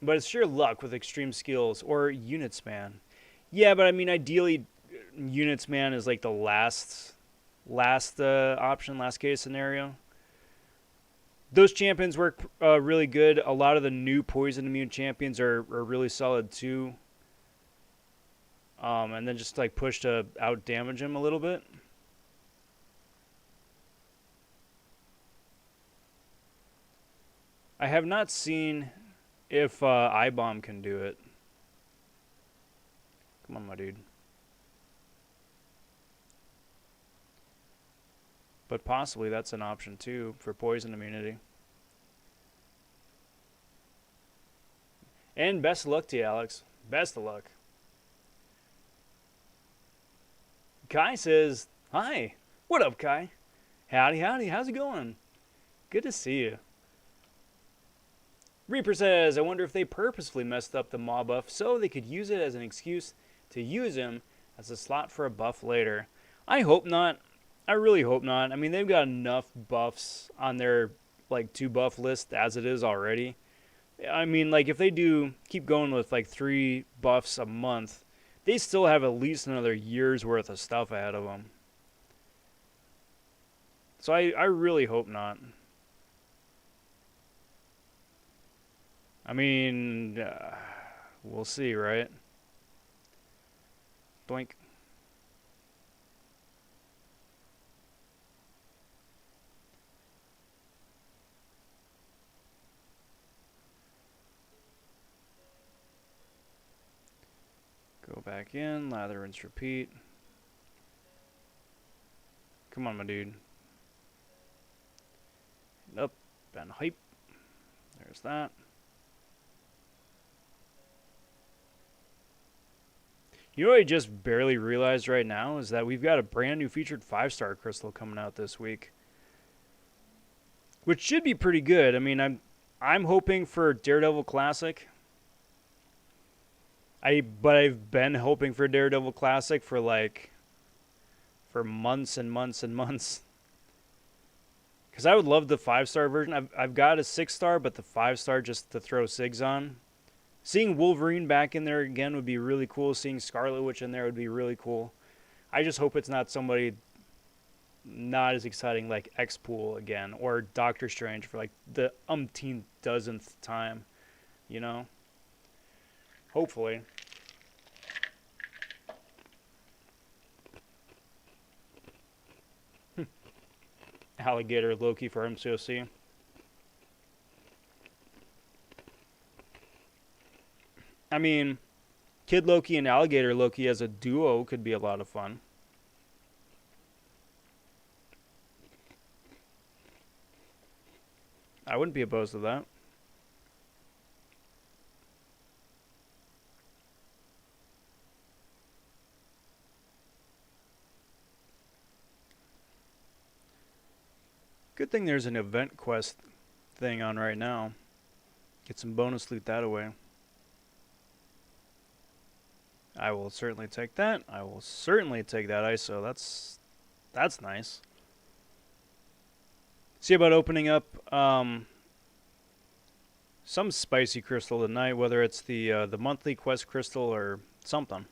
But it's sheer luck with extreme skills. Or Unit Span. Yeah, but I mean, ideally, Unit Span is like the last option, last case scenario. Those champions work really good. A lot of the new poison immune champions are really solid too. And then just like push to out damage him a little bit. I have not seen if I-Bomb can do it. Come on, my dude. But possibly that's an option too for poison immunity. And best of luck to you, Alex. Best of luck. Kai says, hi. What up, Kai? Howdy, howdy. How's it going? Good to see you. Reaper says, I wonder if they purposefully messed up the Maw buff so they could use it as an excuse to use him as a slot for a buff later. I hope not. I really hope not. I mean, they've got enough buffs on their like 2-buff list as it is already. I mean, like if they do keep going with like 3 buffs a month, they still have at least another year's worth of stuff ahead of them. So I really hope not. I mean, we'll see, right? Doink. Go back in, lather, rinse, repeat. Come on, my dude. Up and hype. There's that. You know what I just barely realized right now is that we've got a brand new featured 5-star crystal coming out this week, which should be pretty good. I mean, I'm hoping for Daredevil Classic. But I've been hoping for Daredevil Classic for months and months and months. Because I would love the 5-star version. I've got a 6-star, but the 5-star just to throw SIGs on. Seeing Wolverine back in there again would be really cool. Seeing Scarlet Witch in there would be really cool. I just hope it's not somebody not as exciting like X-Pool again. Or Doctor Strange for like the umpteenth dozenth time. You know? Hopefully. Alligator Loki for MCOC. I mean, Kid Loki and Alligator Loki as a duo could be a lot of fun. I wouldn't be opposed to that. Good thing there's an event quest thing on right now. Get some bonus loot that away. I will certainly take that. I will certainly take that ISO. That's nice. See about opening up some spicy crystal tonight, whether it's the monthly quest crystal or something.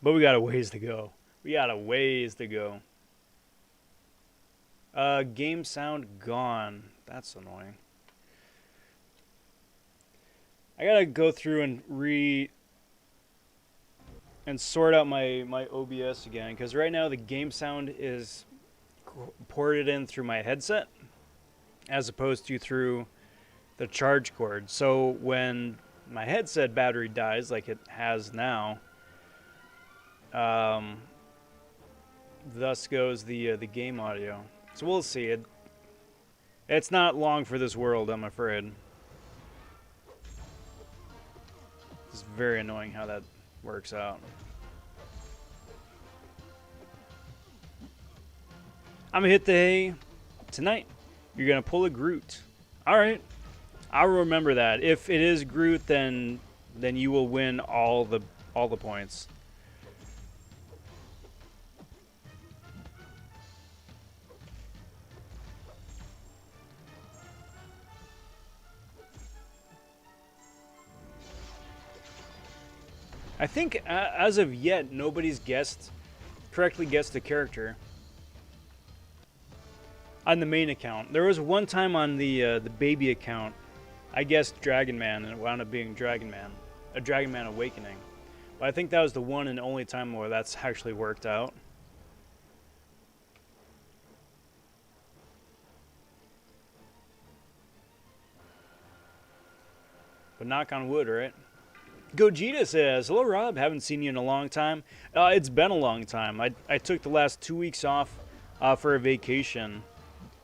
But we got a ways to go. We got a ways to go. Game sound gone. That's annoying. I gotta go through and sort out my OBS again, because right now the game sound is ported in through my headset as opposed to through the charge cord. So when my headset battery dies, like it has now, thus goes the game audio. So we'll see. It's not long for this world, I'm afraid. It's very annoying how that works out. I'm gonna hit the hay tonight. You're gonna pull a Groot. All right, I'll remember that. If it is Groot, then you will win all the points. I think as of yet, nobody's correctly guessed the character on the main account. There was one time on the baby account, I guessed Dragon Man, and it wound up being Dragon Man, a Dragon Man Awakening. But I think that was the one and only time where that's actually worked out. But knock on wood, right? Gogeta says, hello Rob, haven't seen you in a long time. It's been a long time. I took the last 2 weeks off for a vacation.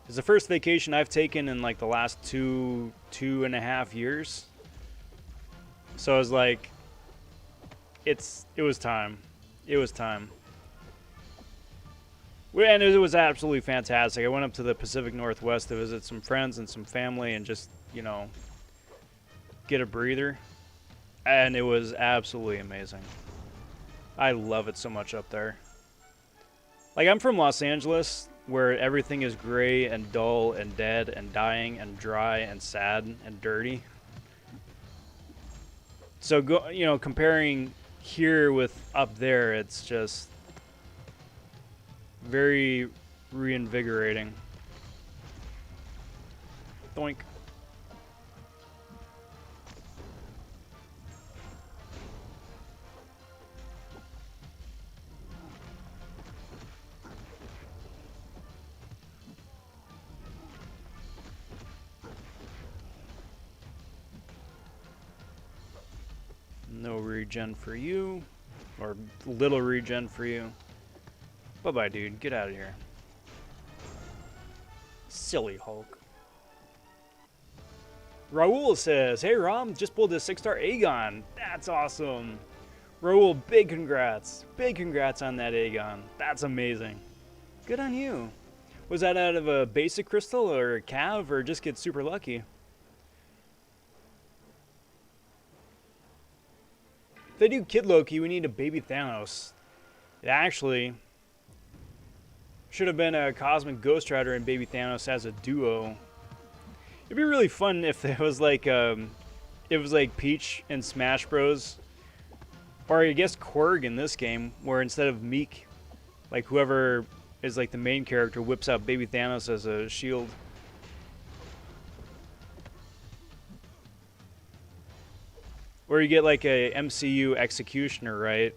It's the first vacation I've taken in like the last two and a half years. So I was like, it was time. It was time. And it was absolutely fantastic. I went up to the Pacific Northwest to visit some friends and some family and just, you know, get a breather. And it was absolutely amazing. I love it so much up there. Like, I'm from Los Angeles, where everything is gray and dull and dead and dying and dry and sad and dirty. So, comparing here with up there, it's just very reinvigorating. Doink. No regen for you, or little regen for you. Bye-bye, dude. Get out of here. Silly Hulk. Raul says, hey, Rom, just pulled a 6-star Aegon. That's awesome. Raul, big congrats. Big congrats on that Aegon. That's amazing. Good on you. Was that out of a basic crystal or a cav, or just get super lucky? If they do Kid Loki, we need a baby Thanos. It actually should have been a Cosmic Ghost Rider and baby Thanos as a duo. It'd be really fun if it was like Peach and Smash Bros. Or I guess Korg in this game, where instead of Meek, like whoever is like the main character whips out baby Thanos as a shield. Or you get like a MCU Executioner, right?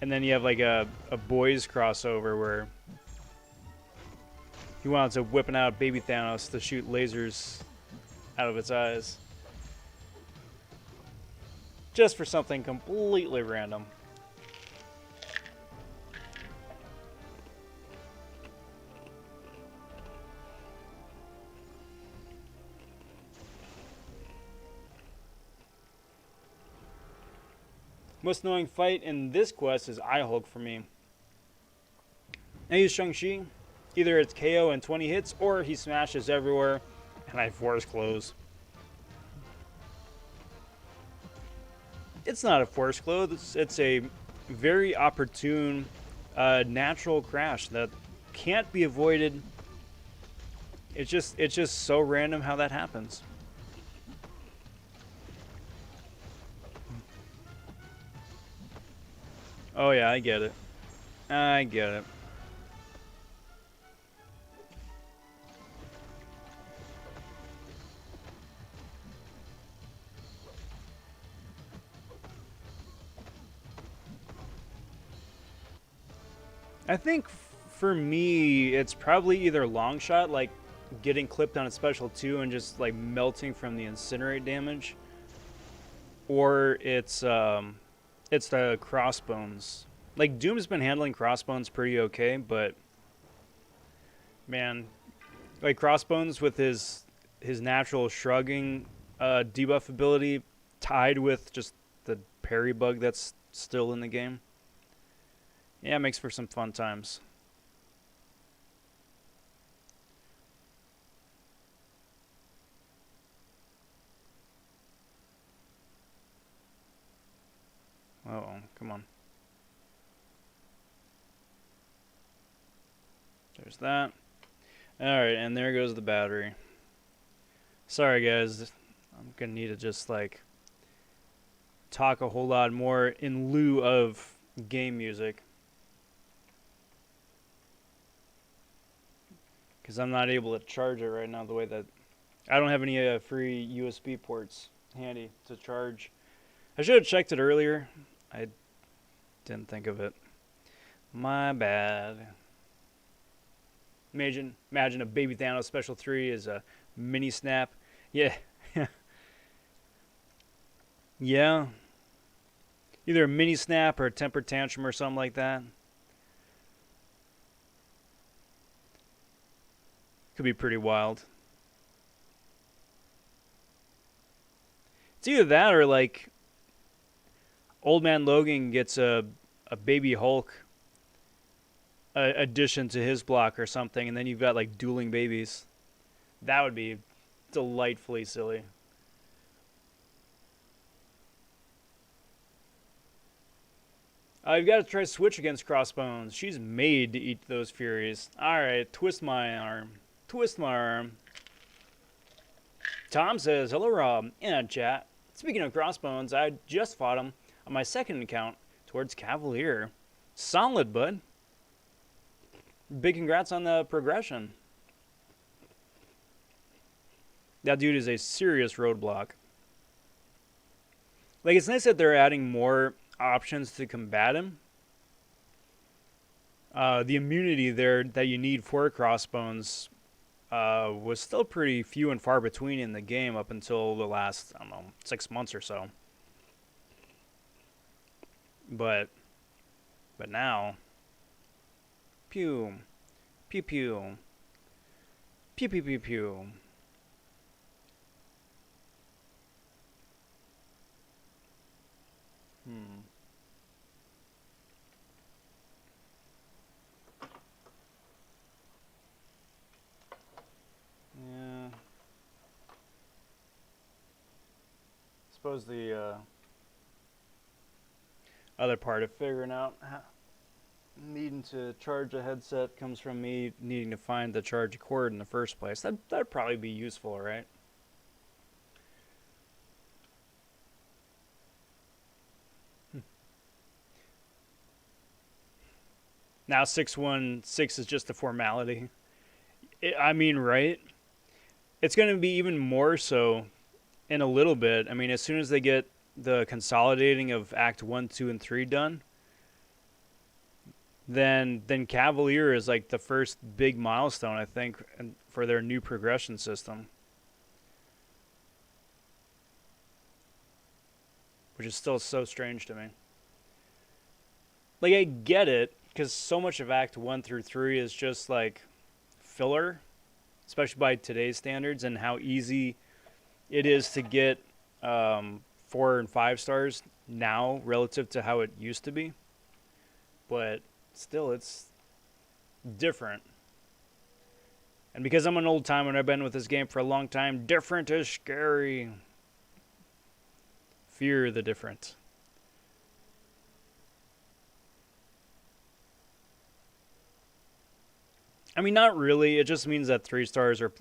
And then you have like a boys crossover where he winds up whipping out baby Thanos to shoot lasers out of its eyes. Just for something completely random. Most annoying fight in this quest is Eye-Hulk for me. I use Shang-Chi. Either it's KO in 20 hits, or he smashes everywhere, and I force close. It's not a force close, it's a very opportune, natural crash that can't be avoided. It's just so random how that happens. Oh yeah, I get it. I get it. I think for me, it's probably either long shot, like getting clipped on a special 2 and just like melting from the incinerate damage, or it's the crossbones. Like Doom's been handling crossbones pretty okay, but man, like crossbones with his natural shrugging debuff ability tied with just the parry bug that's still in the game. Yeah, it makes for some fun times. Uh-oh, come on. There's that. Alright, and there goes the battery. Sorry, guys. I'm gonna need to just, like, talk a whole lot more in lieu of game music. Because I'm not able to charge it right now the way that... I don't have any free USB ports handy to charge. I should have checked it earlier. I didn't think of it. My bad. Imagine a Baby Thanos Special 3 is a mini snap. Yeah. Yeah. Either a mini snap or a temper tantrum or something like that. Could be pretty wild. It's either that or like Old Man Logan gets a Baby Hulk addition to his block or something, and then you've got like dueling babies. That would be delightfully silly. You've got to try Switch against Crossbones. She's made to eat those Furies. Alright, twist my arm. Twist my arm. Tom says, hello Rob, in chat. Speaking of Crossbones, I just fought him on my second account towards Cavalier. Solid, bud. Big congrats on the progression. That dude is a serious roadblock. Like, it's nice that they're adding more options to combat him. The immunity there that you need for Crossbones was still pretty few and far between in the game up until the last, I don't know, 6 months or so. But now, pew, pew pew, pew pew pew pew. Yeah. Suppose the other part of figuring out needing to charge a headset comes from me needing to find the charge cord in the first place. That'd probably be useful, right? Now 616 is just a formality. I mean, right? It's going to be even more so in a little bit. I mean, as soon as they get the consolidating of Act 1, 2, and 3 done, then Cavalier is like the first big milestone, I think, for their new progression system. Which is still so strange to me. Like, I get it, because so much of Act 1 through 3 is just like filler, especially by today's standards, and how easy it is to get 4 and 5 stars now relative to how it used to be. But still, it's different. And because I'm an old timer and I've been with this game for a long time, different is scary. Fear the different. I mean, not really. It just means that 3 stars are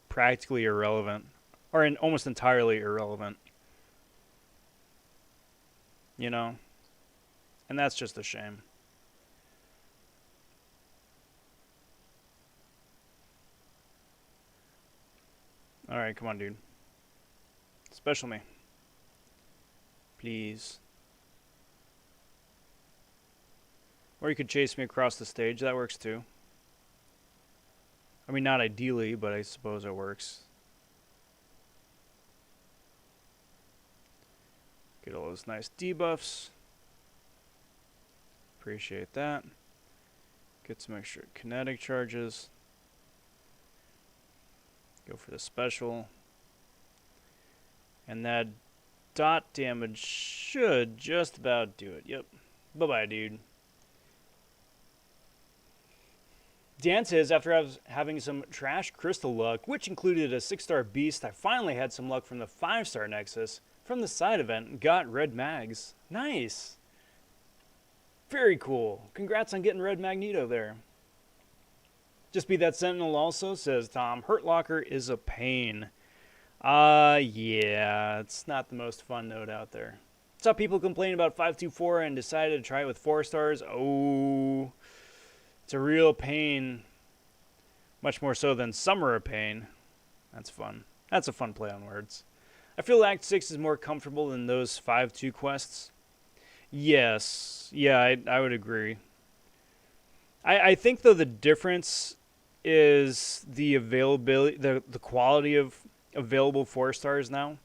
practically irrelevant. Or almost entirely irrelevant. You know? And that's just a shame. Alright, come on, dude. Special me. Please. Or you could chase me across the stage. That works too. I mean, not ideally, but I suppose it works. Get all those nice debuffs. Appreciate that. Get some extra kinetic charges. Go for the special. And that dot damage should just about do it. Yep. Bye-bye, dude. Dan says, after having some trash crystal luck, which included a 6-star beast, I finally had some luck from the 5-star Nexus from the side event and got red mags. Nice. Very cool. Congrats on getting Red Magneto there. Just be that Sentinel also, says Tom. Hurt Locker is a pain. Yeah, it's not the most fun node out there. Saw people complain about 524 and decided to try it with 4 stars. Oh, it's a real pain. Much more so than Summer of Pain. That's fun. That's a fun play on words. I feel Act 6 is more comfortable than those 5-2 quests. Yes. Yeah, I would agree. I think, though, the difference is the availability, the quality of available 4 stars now.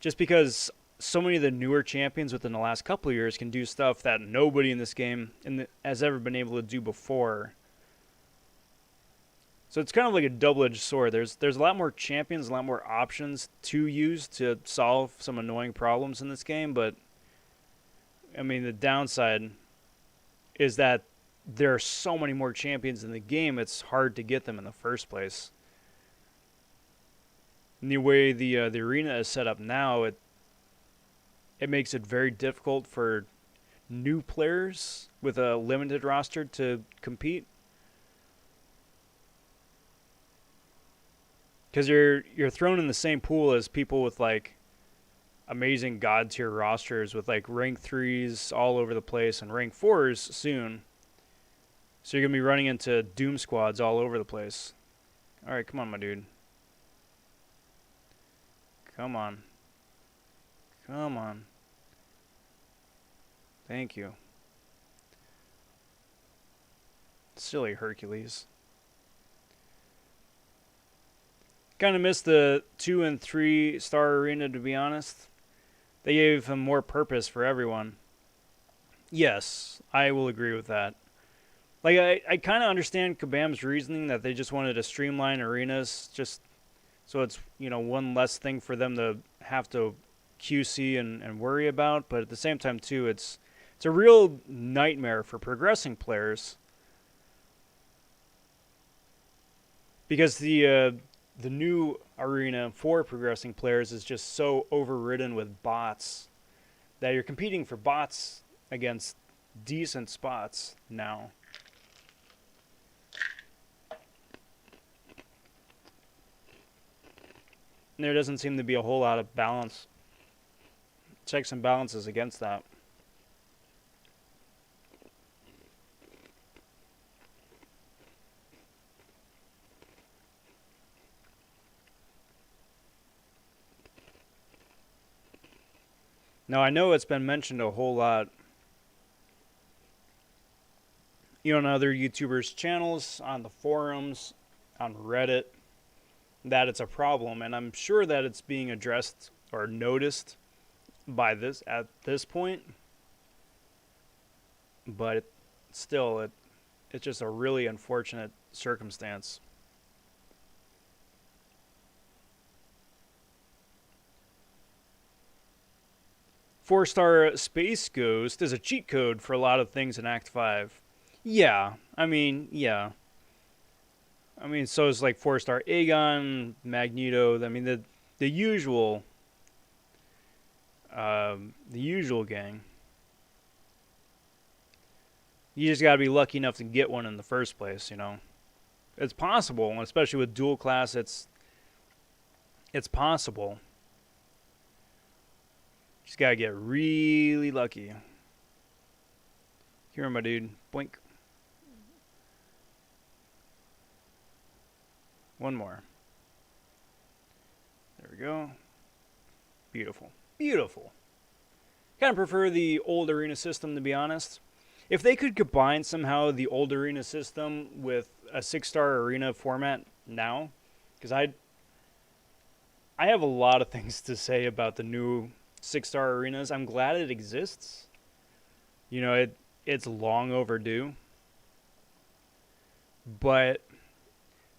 Just because so many of the newer champions within the last couple of years can do stuff that nobody in this game has ever been able to do before. So it's kind of like a double-edged sword. There's a lot more champions, a lot more options to use to solve some annoying problems in this game, but I mean the downside is that there are so many more champions in the game, it's hard to get them in the first place. And the way the arena is set up now, it makes it very difficult for new players with a limited roster to compete. Because you're thrown in the same pool as people with like amazing god tier rosters with like rank 3s all over the place and rank 4s soon. So you're gonna be running into Doom squads all over the place. All right, come on, my dude. Come on. Come on. Thank you. Silly Hercules. Kind of missed the 2 and 3 star arena, to be honest. They gave him more purpose for everyone. Yes, I will agree with that. Like, I kind of understand Kabam's reasoning that they just wanted to streamline arenas, just so it's, you know, one less thing for them to have to QC and worry about. But at the same time, too, it's a real nightmare for progressing players. Because the new arena for progressing players is just so overridden with bots that you're competing for bots against decent spots now. And there doesn't seem to be a whole lot of balance, checks and balances against that. Now, I know it's been mentioned a whole lot, you know, on other YouTubers' channels, on the forums, on Reddit, that it's a problem, and I'm sure that it's being addressed or noticed by this at this point. But still, it's just a really unfortunate circumstance. Four-star Space Ghost is a cheat code for a lot of things in Act 5. Yeah, I mean, yeah. I mean, so it's like 4-star Aegon, Magneto. I mean, the usual gang. You just gotta be lucky enough to get one in the first place, you know. It's possible, especially with dual class. It's possible. Just gotta get really lucky. Here, my dude. Boink. One more. There we go. Beautiful. Beautiful. Kind of prefer the old arena system, to be honest. If they could combine somehow the old arena system with a 6-star arena format now, because I have a lot of things to say about the new 6-star arenas. I'm glad it exists. You know, it's long overdue. But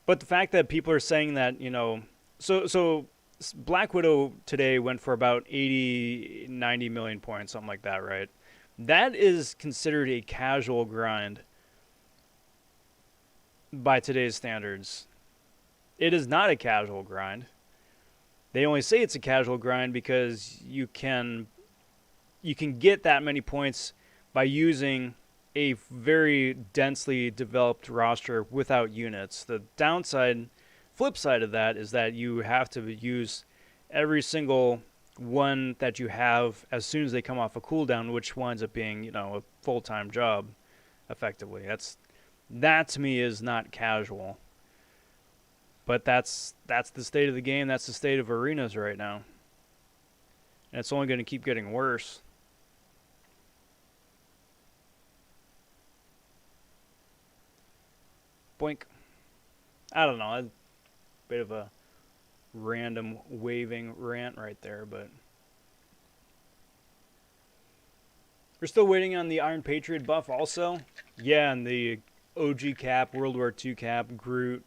the fact that people are saying that, you know, so Black Widow today went for about 80, 90 million points, something like that, right? That is considered a casual grind by today's standards. It is not a casual grind. They only say it's a casual grind because you can get that many points by using a very densely developed roster without units. The flip side of that is that you have to use every single one that you have as soon as they come off a cooldown, which winds up being, a full-time job, effectively. That to me is not casual. But that's the state of the game. That's the state of arenas right now. And it's only going to keep getting worse. Boink. I don't know. A bit of a random waving rant right there, but we're still waiting on the Iron Patriot buff also. Yeah, and the OG cap, World War II cap, Groot,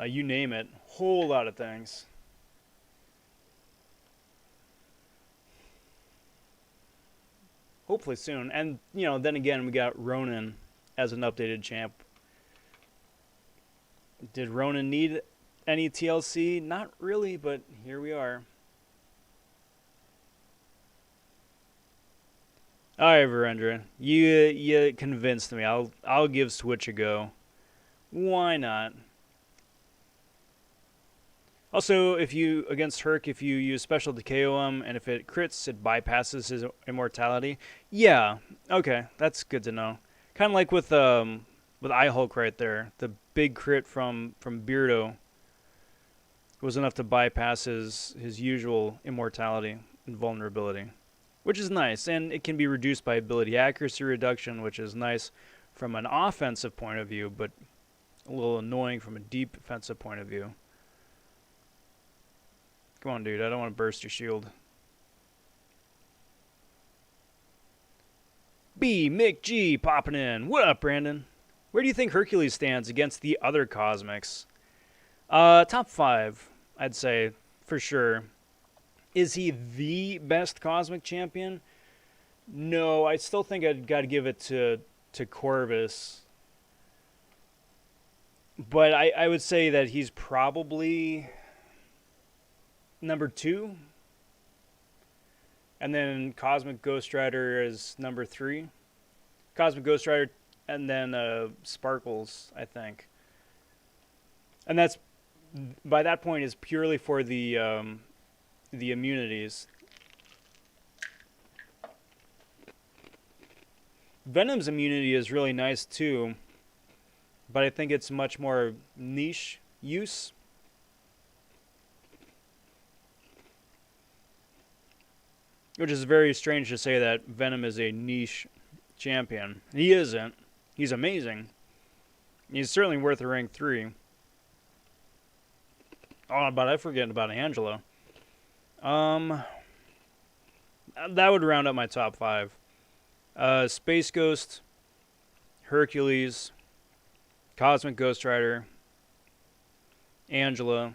you name it. Whole lot of things. Hopefully soon. And, then again, we got Ronin as an updated champ. Did Ronin need any TLC? Not really, but here we are. All right, Virendra, you convinced me. I'll give Switch a go. Why not? Also, against Herc, if you use special to KO him, and if it crits, it bypasses his immortality. Yeah, okay, that's good to know. Kind of like with iHulk right there. The big crit from Beardo was enough to bypass his usual immortality and vulnerability, which is nice. And it can be reduced by ability accuracy reduction, which is nice from an offensive point of view, but a little annoying from a defensive point of view. Come on, dude. I don't want to burst your shield. B. Mick G. popping in. What up, Brandon? Where do you think Hercules stands against the other Cosmics? Top 5, I'd say, for sure. Is he the best Cosmic champion? No, I still think I'd got to give it to Corvus. But I would say that he's probably number 2. And then Cosmic Ghost Rider is number 3. Cosmic Ghost Rider, and then Sparkles, I think. And that's, by that point, is purely for the immunities. Venom's immunity is really nice too, but I think it's much more niche use. Which is very strange to say that Venom is a niche champion. He isn't. He's amazing. He's certainly worth a rank 3. Oh, but I forget about Angela. That would round up my top 5. Space Ghost, Hercules, Cosmic Ghost Rider, Angela,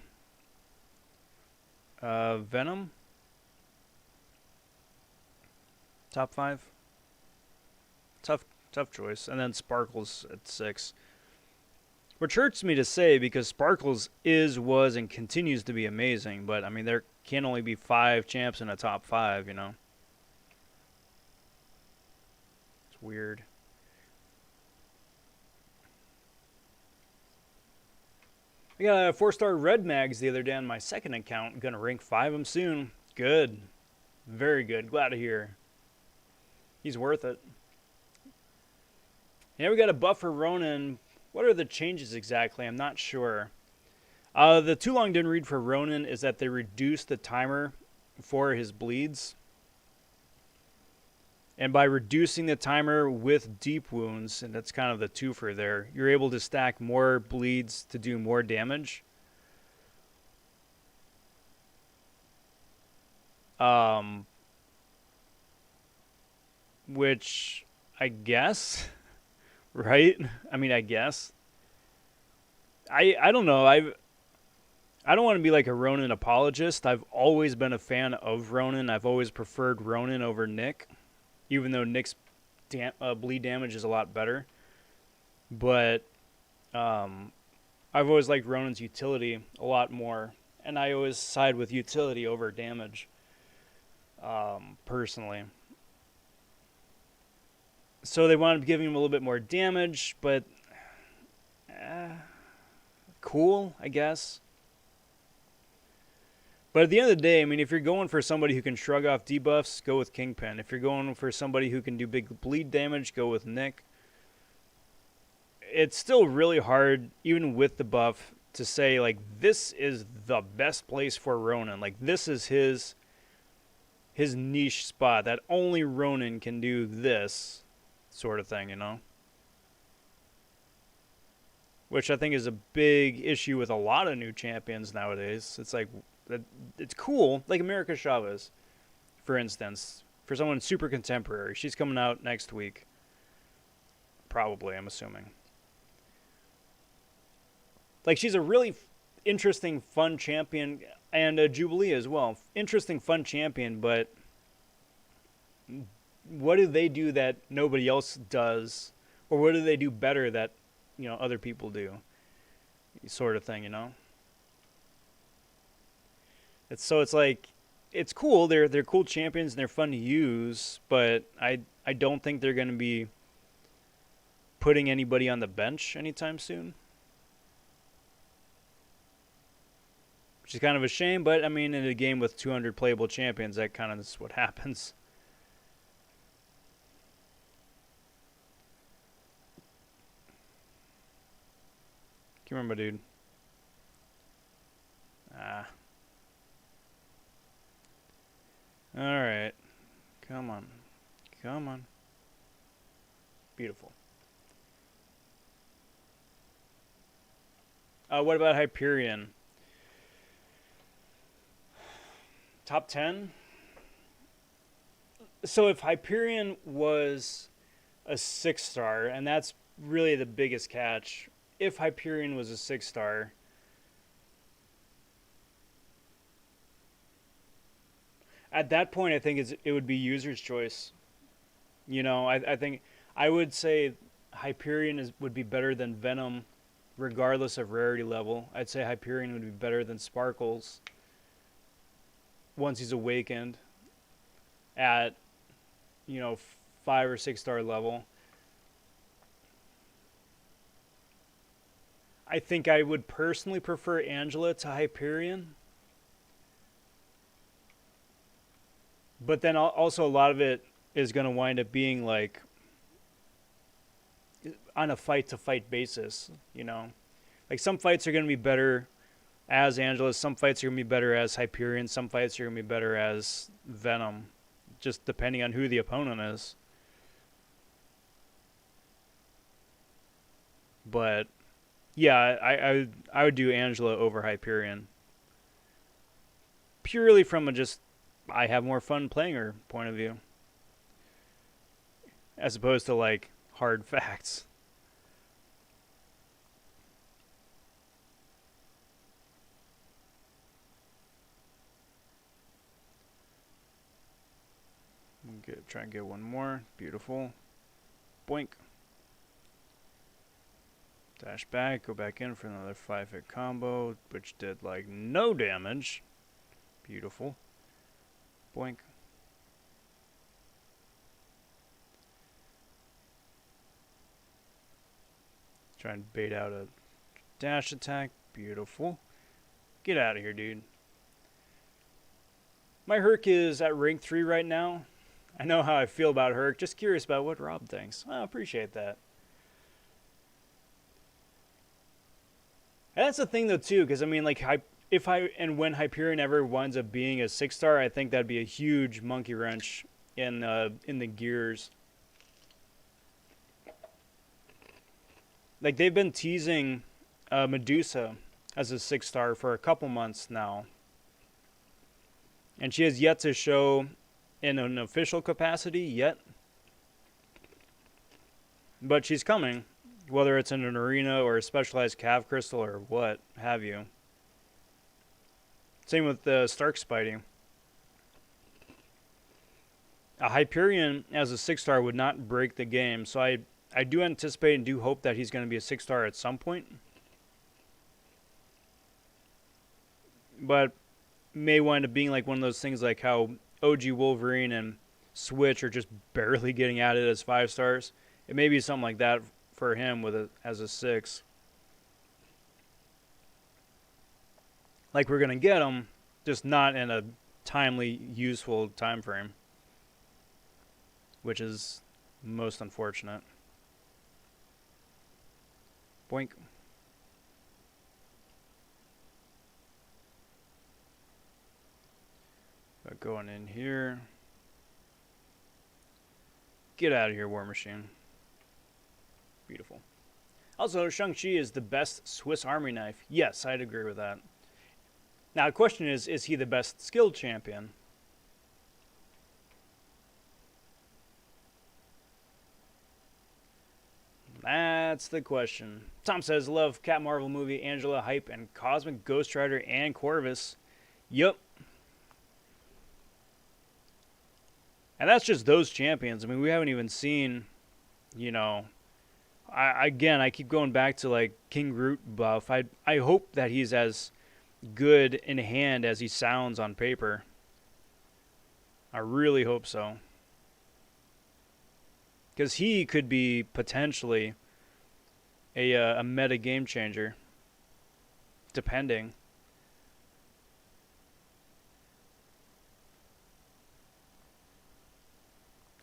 Venom. Top 5. Tough choice. And then Sparkles at 6. Which hurts me to say because Sparkles was, and continues to be amazing. But, I mean, there can only be 5 champs in a top 5, It's weird. I got a 4-star Red Mags the other day on my second account. Gonna rank 5 him soon. Good. Very good. Glad to hear. He's worth it. Yeah, we got a buff for Ronin. What are the changes exactly? I'm not sure. The too long didn't read for Ronin is that they reduced the timer for his bleeds. And by reducing the timer with deep wounds, and that's kind of the twofer there, you're able to stack more bleeds to do more damage. Which, I guess, right? I mean, I guess. I don't know. I don't want to be like a Ronin apologist. I've always been a fan of Ronin. I've always preferred Ronin over Nick, even though Nick's bleed damage is a lot better. But I've always liked Ronin's utility a lot more, and I always side with utility over damage, personally. So they wound up giving him a little bit more damage, but cool, I guess. But at the end of the day, I mean, if you're going for somebody who can shrug off debuffs, go with Kingpin. If you're going for somebody who can do big bleed damage, go with Nick. It's still really hard, even with the buff, to say, like, this is the best place for Ronan. Like, this is his niche spot, that only Ronan can do this sort of thing, you know? Which I think is a big issue with a lot of new champions nowadays. It's like, it's cool, like America Chavez, for instance, for someone super contemporary. She's coming out next week. Probably, I'm assuming. Like, she's a really interesting, fun champion, and a Jubilee as well. Interesting, fun champion, but what do they do that nobody else does? Or what do they do better that, you know, other people do? Sort of thing, you know? It's like, it's cool. They're cool champions and they're fun to use, but I don't think they're going to be putting anybody on the bench anytime soon. Which is kind of a shame, but I mean, in a game with 200 playable champions, that kind of is what happens. Can you remember, dude? Alright. Come on. Come on. Beautiful. What about Hyperion? Top 10? So if Hyperion was a 6-star, and that's really the biggest catch, if Hyperion was a 6-star, at that point I think it would be user's choice. You know, I think I would say Hyperion would be better than Venom regardless of rarity level. I'd say Hyperion would be better than Sparkles once he's awakened at, you know, 5 or 6-star level. I think I would personally prefer Angela to Hyperion. But then also a lot of it is going to wind up being like on a fight-to-fight basis, you know? Like, some fights are going to be better as Angela, some fights are going to be better as Hyperion, some fights are going to be better as Venom, just depending on who the opponent is. But yeah, I would do Angela over Hyperion. Purely from a just, I have more fun playing her point of view. As opposed to, like, hard facts. Try and get one more. Beautiful. Boink. Dash back, go back in for another 5-hit combo, which did, like, no damage. Beautiful. Boink. Try and bait out a dash attack. Beautiful. Get out of here, dude. My Herc is at rank 3 right now. I know how I feel about Herc. Just curious about what Rob thinks. I appreciate that. And that's the thing, though, too, because, I mean, like, when Hyperion ever winds up being a 6-star, I think that'd be a huge monkey wrench in the gears. Like, they've been teasing Medusa as a 6-star for a couple months now. And she has yet to show in an official capacity yet. But she's coming, whether it's in an arena or a specialized cav crystal or what have you. Same with the Stark Spidey. A Hyperion as a 6-star would not break the game, so I do anticipate and do hope that he's going to be a 6-star at some point. But may wind up being like one of those things like how OG Wolverine and switch or just barely getting at it as 5 stars. It may be something like that for him with it as a 6. Like we're gonna get him, just not in a timely, useful time frame, which is most unfortunate. Boink. Going in here. Get out of here, War Machine. Beautiful. Also, Shang-Chi is the best Swiss Army knife. Yes, I'd agree with that. Now, the question is he the best skilled champion? That's the question. Tom says, love Cat Marvel movie, Angela, Hype, and Cosmic Ghost Rider, and Corvus. Yup. And that's just those champions. I mean, we haven't even seen, you know, I keep going back to like King Groot buff. I hope that he's as good in hand as he sounds on paper. I really hope so. Because he could be potentially a meta game changer, depending.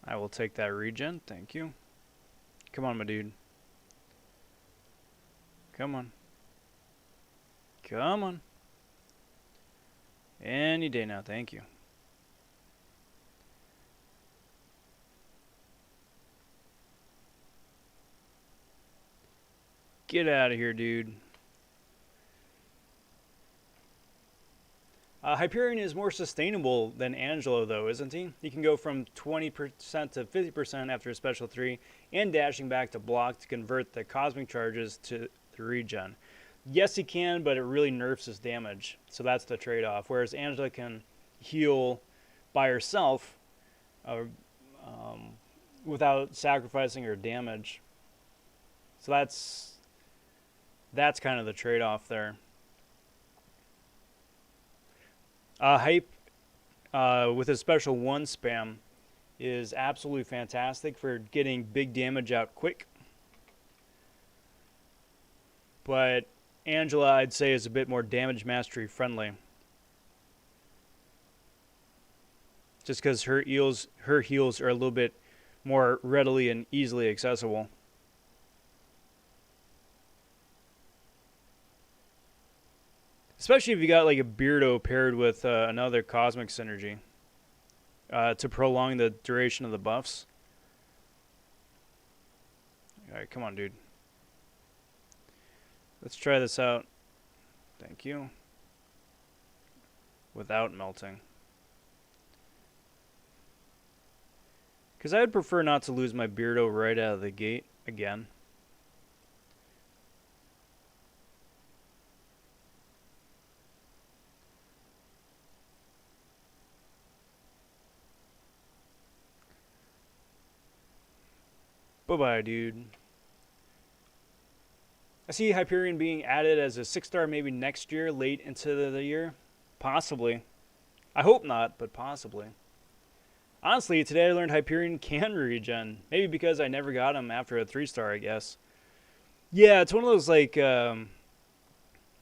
I will take that regen. Thank you. Come on, my dude. Come on. Come on. Any day now. Thank you. Get out of here, dude. Hyperion is more sustainable than Angelo, though, isn't he? He can go from 20% to 50% after a special 3, and dashing back to block to convert the cosmic charges to the regen. Yes, he can, but it really nerfs his damage, so that's the trade-off. Whereas Angela can heal by herself without sacrificing her damage. So that's kind of the trade-off there. Hype with his special 1 spam is absolutely fantastic for getting big damage out quick. But Angela, I'd say, is a bit more damage mastery friendly. Just because her heals are a little bit more readily and easily accessible. Especially if you got like a Beardo paired with another Cosmic Synergy to prolong the duration of the buffs. Alright, come on, dude. Let's try this out. Thank you. Without melting. Because I would prefer not to lose my Beardo right out of the gate again. Bye-bye, dude. I see Hyperion being added as a 6-star maybe next year, late into the year. Possibly. I hope not, but possibly. Honestly, today I learned Hyperion can regen. Maybe because I never got him after a 3-star, I guess. Yeah, it's one of those, like, it's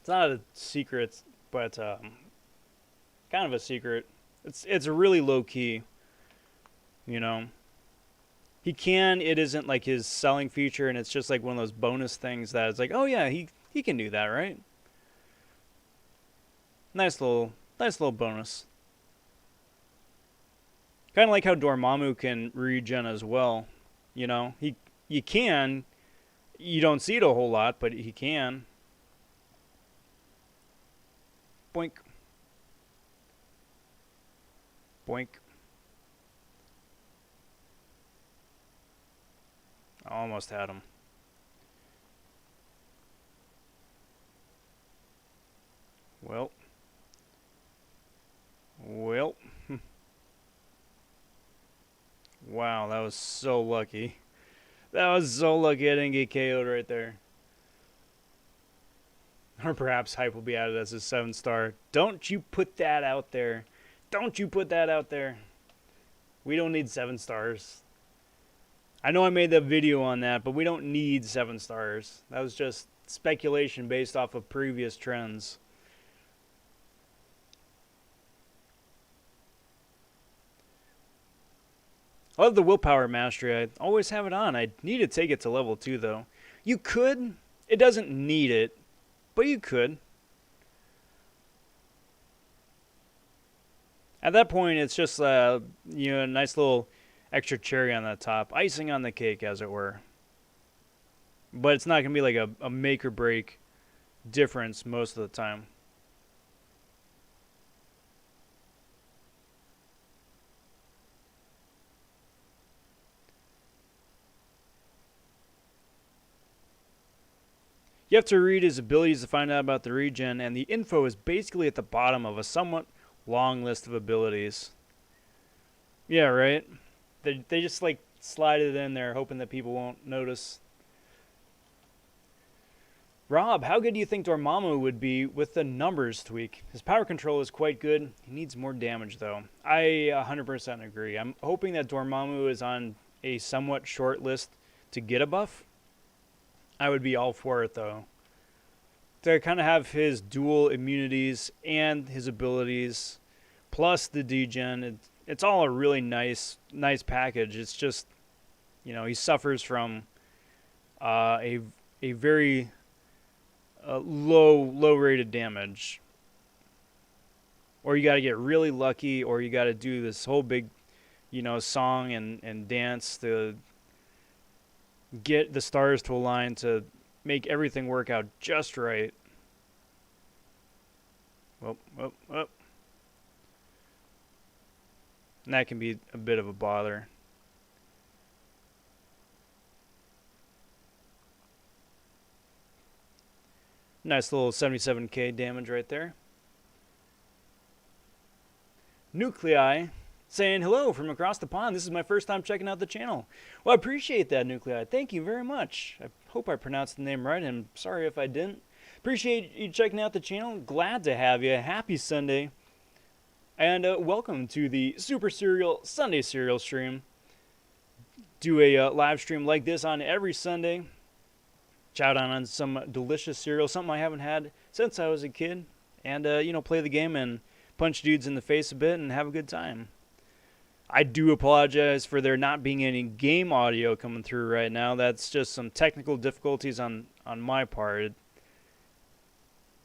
not a secret, but kind of a secret. It's really low-key, you know. He can, it isn't like his selling feature, and it's just like one of those bonus things that it's like, oh yeah, he can do that, right? Nice little bonus. Kind of like how Dormammu can regen as well, you know? You can, you don't see it a whole lot, but he can. Boink. Boink. Almost had him. Well. Wow, that was so lucky. That was so lucky I didn't get KO'd right there. Or perhaps Hype will be added as a 7-star. Don't you put that out there. Don't you put that out there. We don't need 7 stars. I know I made that video on that, but we don't need 7 stars. That was just speculation based off of previous trends. I love the willpower mastery. I always have it on. I need to take it to level 2 though. You could. It doesn't need it, but you could. At that point, it's just a nice little extra cherry on the top, icing on the cake, as it were. But it's not gonna be like a make or break difference most of the time. You have to read his abilities to find out about the regen, and the info is basically at the bottom of a somewhat long list of abilities. Yeah, right? They just like slide it in there hoping that people won't notice. Rob, how good do you think Dormammu would be with the numbers tweak? His power control is quite good. He needs more damage though. I 100% agree. I'm hoping that Dormammu is on a somewhat short list to get a buff. I would be all for it though. To kind of have his dual immunities and his abilities, plus the degen, it's all a really nice package. It's just, he suffers from a very low rated damage, or you got to get really lucky, or you got to do this whole big, song and dance to get the stars to align to make everything work out just right. Whoop. And that can be a bit of a bother. Nice little 77k damage right there. Nuclei saying hello from across the pond. This is my first time checking out the channel. Well, I appreciate that, Nuclei. Thank you very much. I hope I pronounced the name right, and sorry if I didn't. Appreciate you checking out the channel. Glad to have you. Happy Sunday. And welcome to the Super Cereal Sunday Cereal stream. Do a live stream like this on every Sunday. Chow down on some delicious cereal, something I haven't had since I was a kid. And, play the game and punch dudes in the face a bit and have a good time. I do apologize for there not being any game audio coming through right now. That's just some technical difficulties on my part.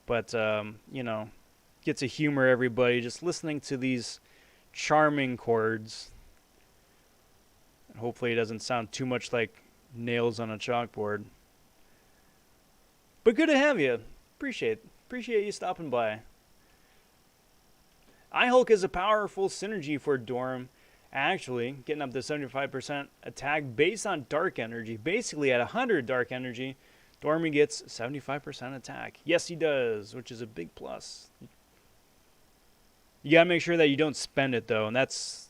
But, get to humor everybody just listening to these charming chords. Hopefully it doesn't sound too much like nails on a chalkboard. But good to have you. Appreciate you stopping by. iHulk is a powerful synergy for Dorm. Actually, getting up to 75% attack based on dark energy. Basically, at 100 dark energy, Dormy gets 75% attack. Yes, he does, which is a big plus. You gotta make sure that you don't spend it, though, and that's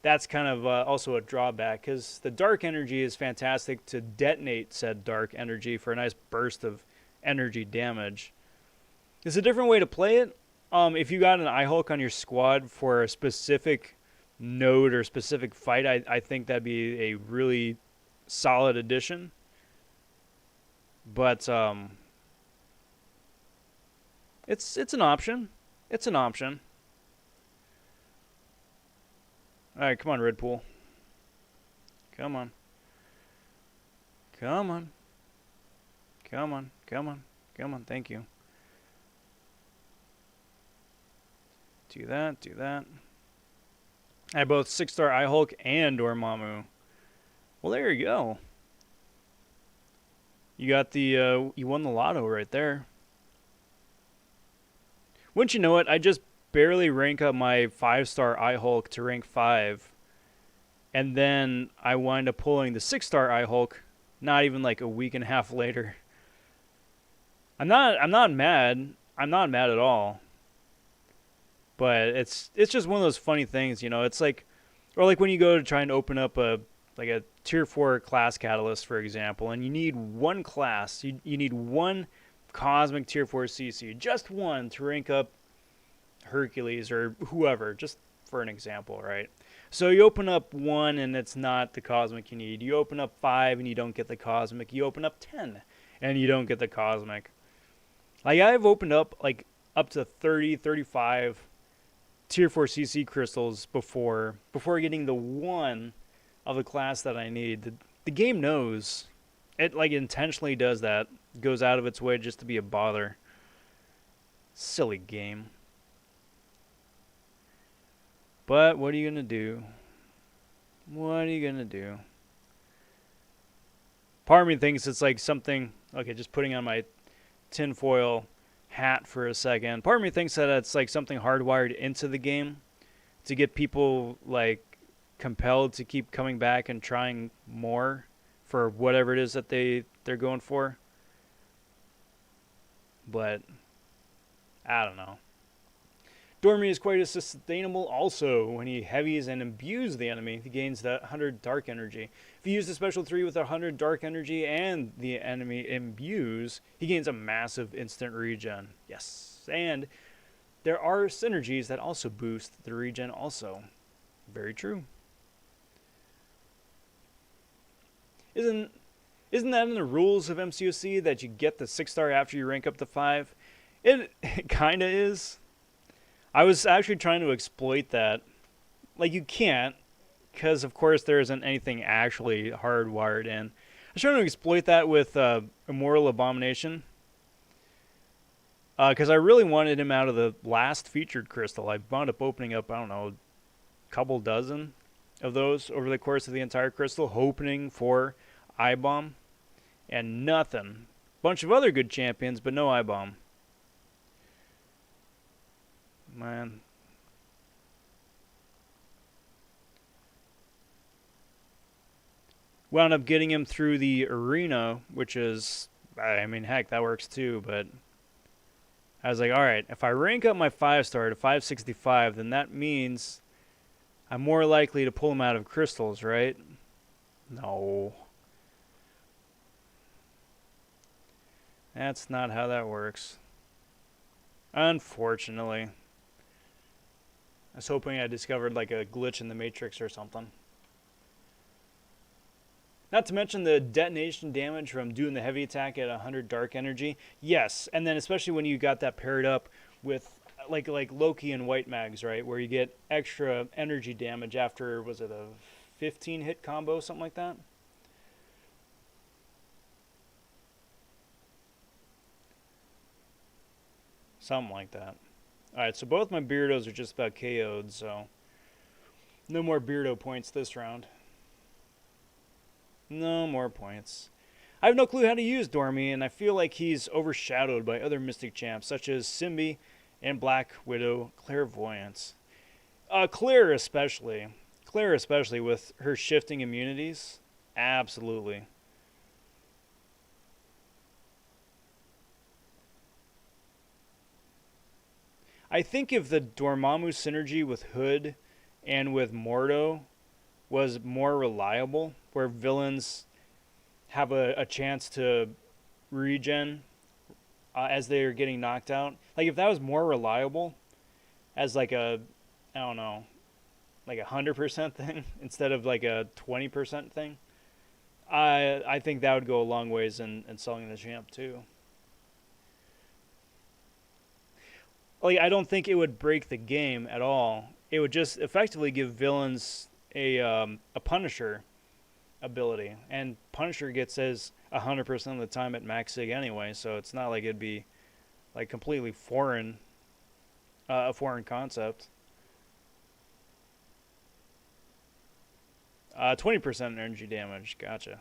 kind of also a drawback, because the dark energy is fantastic to detonate said dark energy for a nice burst of energy damage. It's a different way to play it. If you got an iHulk on your squad for a specific node or specific fight, I think that'd be a really solid addition. But it's an option. It's an option. All right, come on, Red Pool. Come on. Come on. Come on. Come on. Come on. Thank you. Do that. Do that. I have both 6-star iHulk and Dormammu. Well, there you go. You got the, you won the lotto right there. Wouldn't you know it, I just barely rank up my 5-star iHulk to rank 5. And then I wind up pulling the 6-star iHulk not even like a week and a half later. I'm not mad. I'm not mad at all. But it's just one of those funny things, it's like, or like when you go to try and open up a tier 4 class catalyst, for example, and you need one class, you need one cosmic tier 4 CC, just one to rank up Hercules or whoever, just for an example, right? So you open up 1 and it's not the cosmic you need. You open up 5 and you don't get the cosmic. You open up 10 and you don't get the cosmic. Like, I've opened up like up to 30, 35 tier 4 CC crystals before getting the 1 of the class that I need. The game knows. It like intentionally does that. Goes out of its way just to be a bother. Silly game. But what are you going to do? What are you going to do? Part of me thinks it's like something... Okay, just putting on my tinfoil hat for a second. Part of me thinks that it's like something hardwired into the game to get people like compelled to keep coming back and trying more for whatever it is that they're going for. But I don't know. Dormy is quite as sustainable also. When he heavies and imbues the enemy, he gains that 100 dark energy. If you use the special 3 with 100 dark energy and the enemy imbues, he gains a massive instant regen. Yes, and there are synergies that also boost the regen also. Very true. Isn't that in the rules of mcoc that you get the 6-star after you rank up to 5? It kind of is. I was actually trying to exploit that. Like, you can't, because of course there isn't anything actually hardwired in. I was trying to exploit that with Immoral Abomination. Because I really wanted him out of the last featured crystal. I wound up opening up, I don't know, a couple dozen of those over the course of the entire crystal, hoping for I-Bomb. And nothing. Bunch of other good champions, but no I-Bomb. Man. Wound up getting him through the arena, which is, I mean, heck, that works too, but I was like, alright, if I rank up my 5-star to 565, then that means I'm more likely to pull him out of crystals, right? No. That's not how that works. Unfortunately. I was hoping I discovered like a glitch in the Matrix or something. Not to mention the detonation damage from doing the heavy attack at 100 dark energy. Yes, and then especially when you got that paired up with like Loki and White Mags, right? Where you get extra energy damage after, was it a 15 hit combo, something like that? Something like that. Alright, so both my Beardos are just about KO'd, so no more Beardo points this round. No more points. I have no clue how to use Dormy, and I feel like he's overshadowed by other Mystic champs, such as Symbi and Black Widow Clairvoyance. Claire especially. Claire especially with her shifting immunities. Absolutely. I think if the Dormammu synergy with Hood and with Mordo was more reliable, where villains have a chance to regen as they're getting knocked out, like if that was more reliable as like a, I don't know, like 100% thing instead of like a 20% thing, I think that would go a long ways in selling the champ too. Like, I don't think it would break the game at all. It would just effectively give villains a Punisher ability, and Punisher gets his 100% of the time at max sig anyway, so it's not like it'd be like completely foreign, a foreign concept. 20% energy damage, gotcha.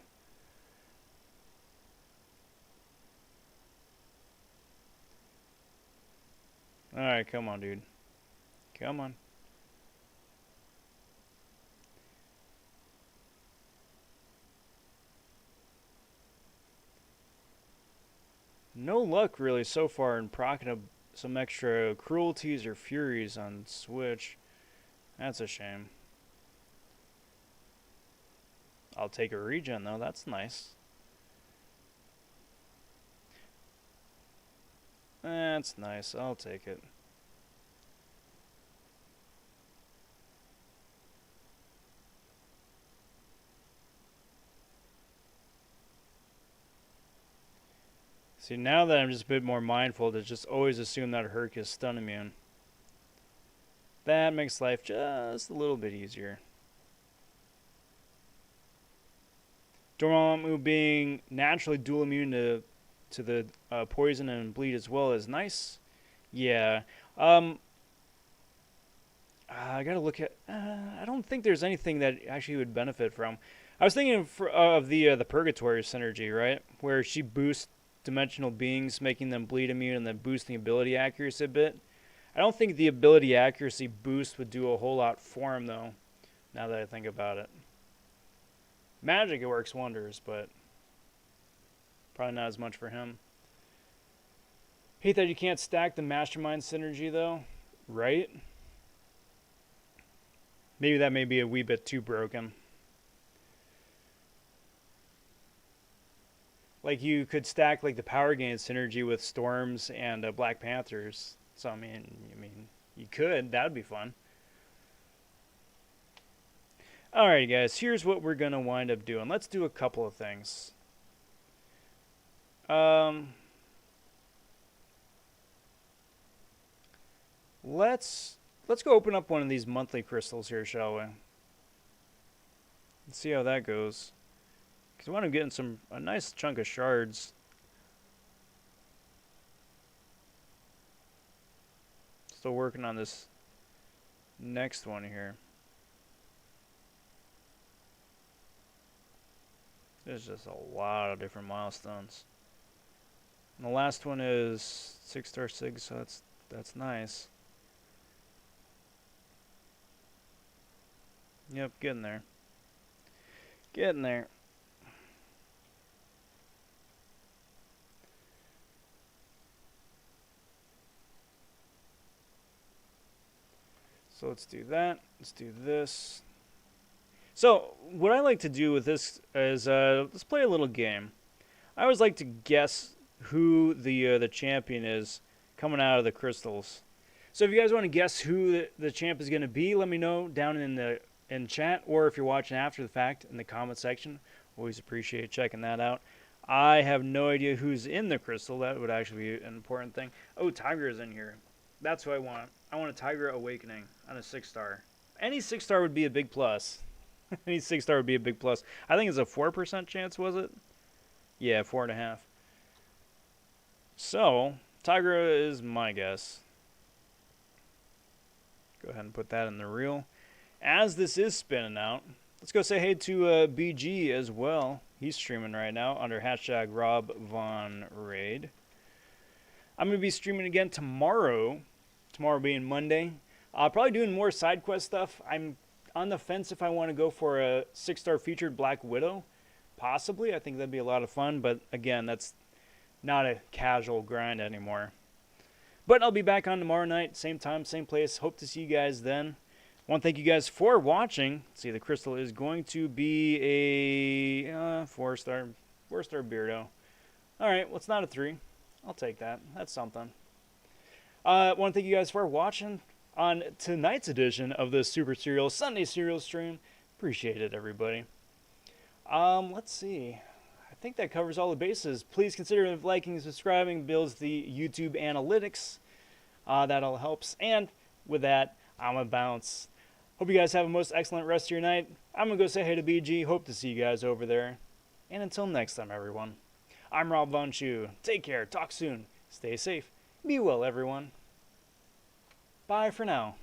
Alright, come on, dude. Come on. No luck, really, so far in procking up some extra cruelties or furies on Switch. That's a shame. I'll take a regen, though. That's nice. That's nice. I'll take it. See, now that I'm just a bit more mindful to just always assume that Herc is stun immune. That makes life just a little bit easier. Dormammu being naturally dual immune to the poison and bleed as well is nice. Yeah. I gotta look at. I don't think there's anything that actually would benefit from. I was thinking of the Purgatory synergy, right, where she boosts dimensional beings, making them bleed immune, and then boosting ability accuracy a bit. I don't think the ability accuracy boost would do a whole lot for him, though. Now that I think about it, magic it works wonders, but probably not as much for him. Hate that you can't stack the Mastermind synergy, though, right? Maybe that may be a wee bit too broken. Like you could stack like the power gain synergy with Storms and Black Panthers. So I mean, you could. That would be fun. Alrighty, guys. Here's what we're gonna wind up doing. Let's do a couple of things. Let's go open up one of these monthly crystals here, shall we? Let's see how that goes. Because I want to get in a nice chunk of shards. Still working on this next one here. There's just a lot of different milestones. And the last one is 6-star sig, so that's nice. Yep, getting there. Getting there. So let's do that. Let's do this. So what I like to do with this is let's play a little game. I always like to guess who the champion is coming out of the crystals. So if you guys want to guess who the champ is going to be, let me know down in chat, or if you're watching after the fact in the comment section. Always appreciate checking that out. I have no idea who's in the crystal. That would actually be an important thing. Oh, Tiger is in here. That's who I want. I want a Tiger Awakening on a 6-star. Any 6-star would be a big plus. Any 6-star would be a big plus. I think it's a 4% chance, was it? Yeah, 4.5. So, Tigra is my guess. Go ahead and put that in the reel. As this is spinning out, let's go say hey to BG as well. He's streaming right now under hashtag RobVonRaid. I'm going to be streaming again tomorrow. Tomorrow being Monday. Probably doing more side quest stuff. I'm on the fence if I want to go for a 6-star featured Black Widow. Possibly. I think that'd be a lot of fun. But again, that's not a casual grind anymore. But I'll be back on tomorrow night. Same time, same place. Hope to see you guys then. I want to thank you guys for watching. Let's see, the crystal is going to be a 4-star Beardo. Alright, well, it's not a 3. I'll take that. That's something. I want to thank you guys for watching on tonight's edition of the Super Serial Sunday Serial Stream. Appreciate it, everybody. Let's see. I think that covers all the bases. Please consider liking and subscribing. Builds the YouTube analytics. That all helps. And with that, I'm going to bounce. Hope you guys have a most excellent rest of your night. I'm going to go say hey to BG. Hope to see you guys over there. And until next time, everyone. I'm Rob vonShoe. Take care. Talk soon. Stay safe. Be well, everyone. Bye for now.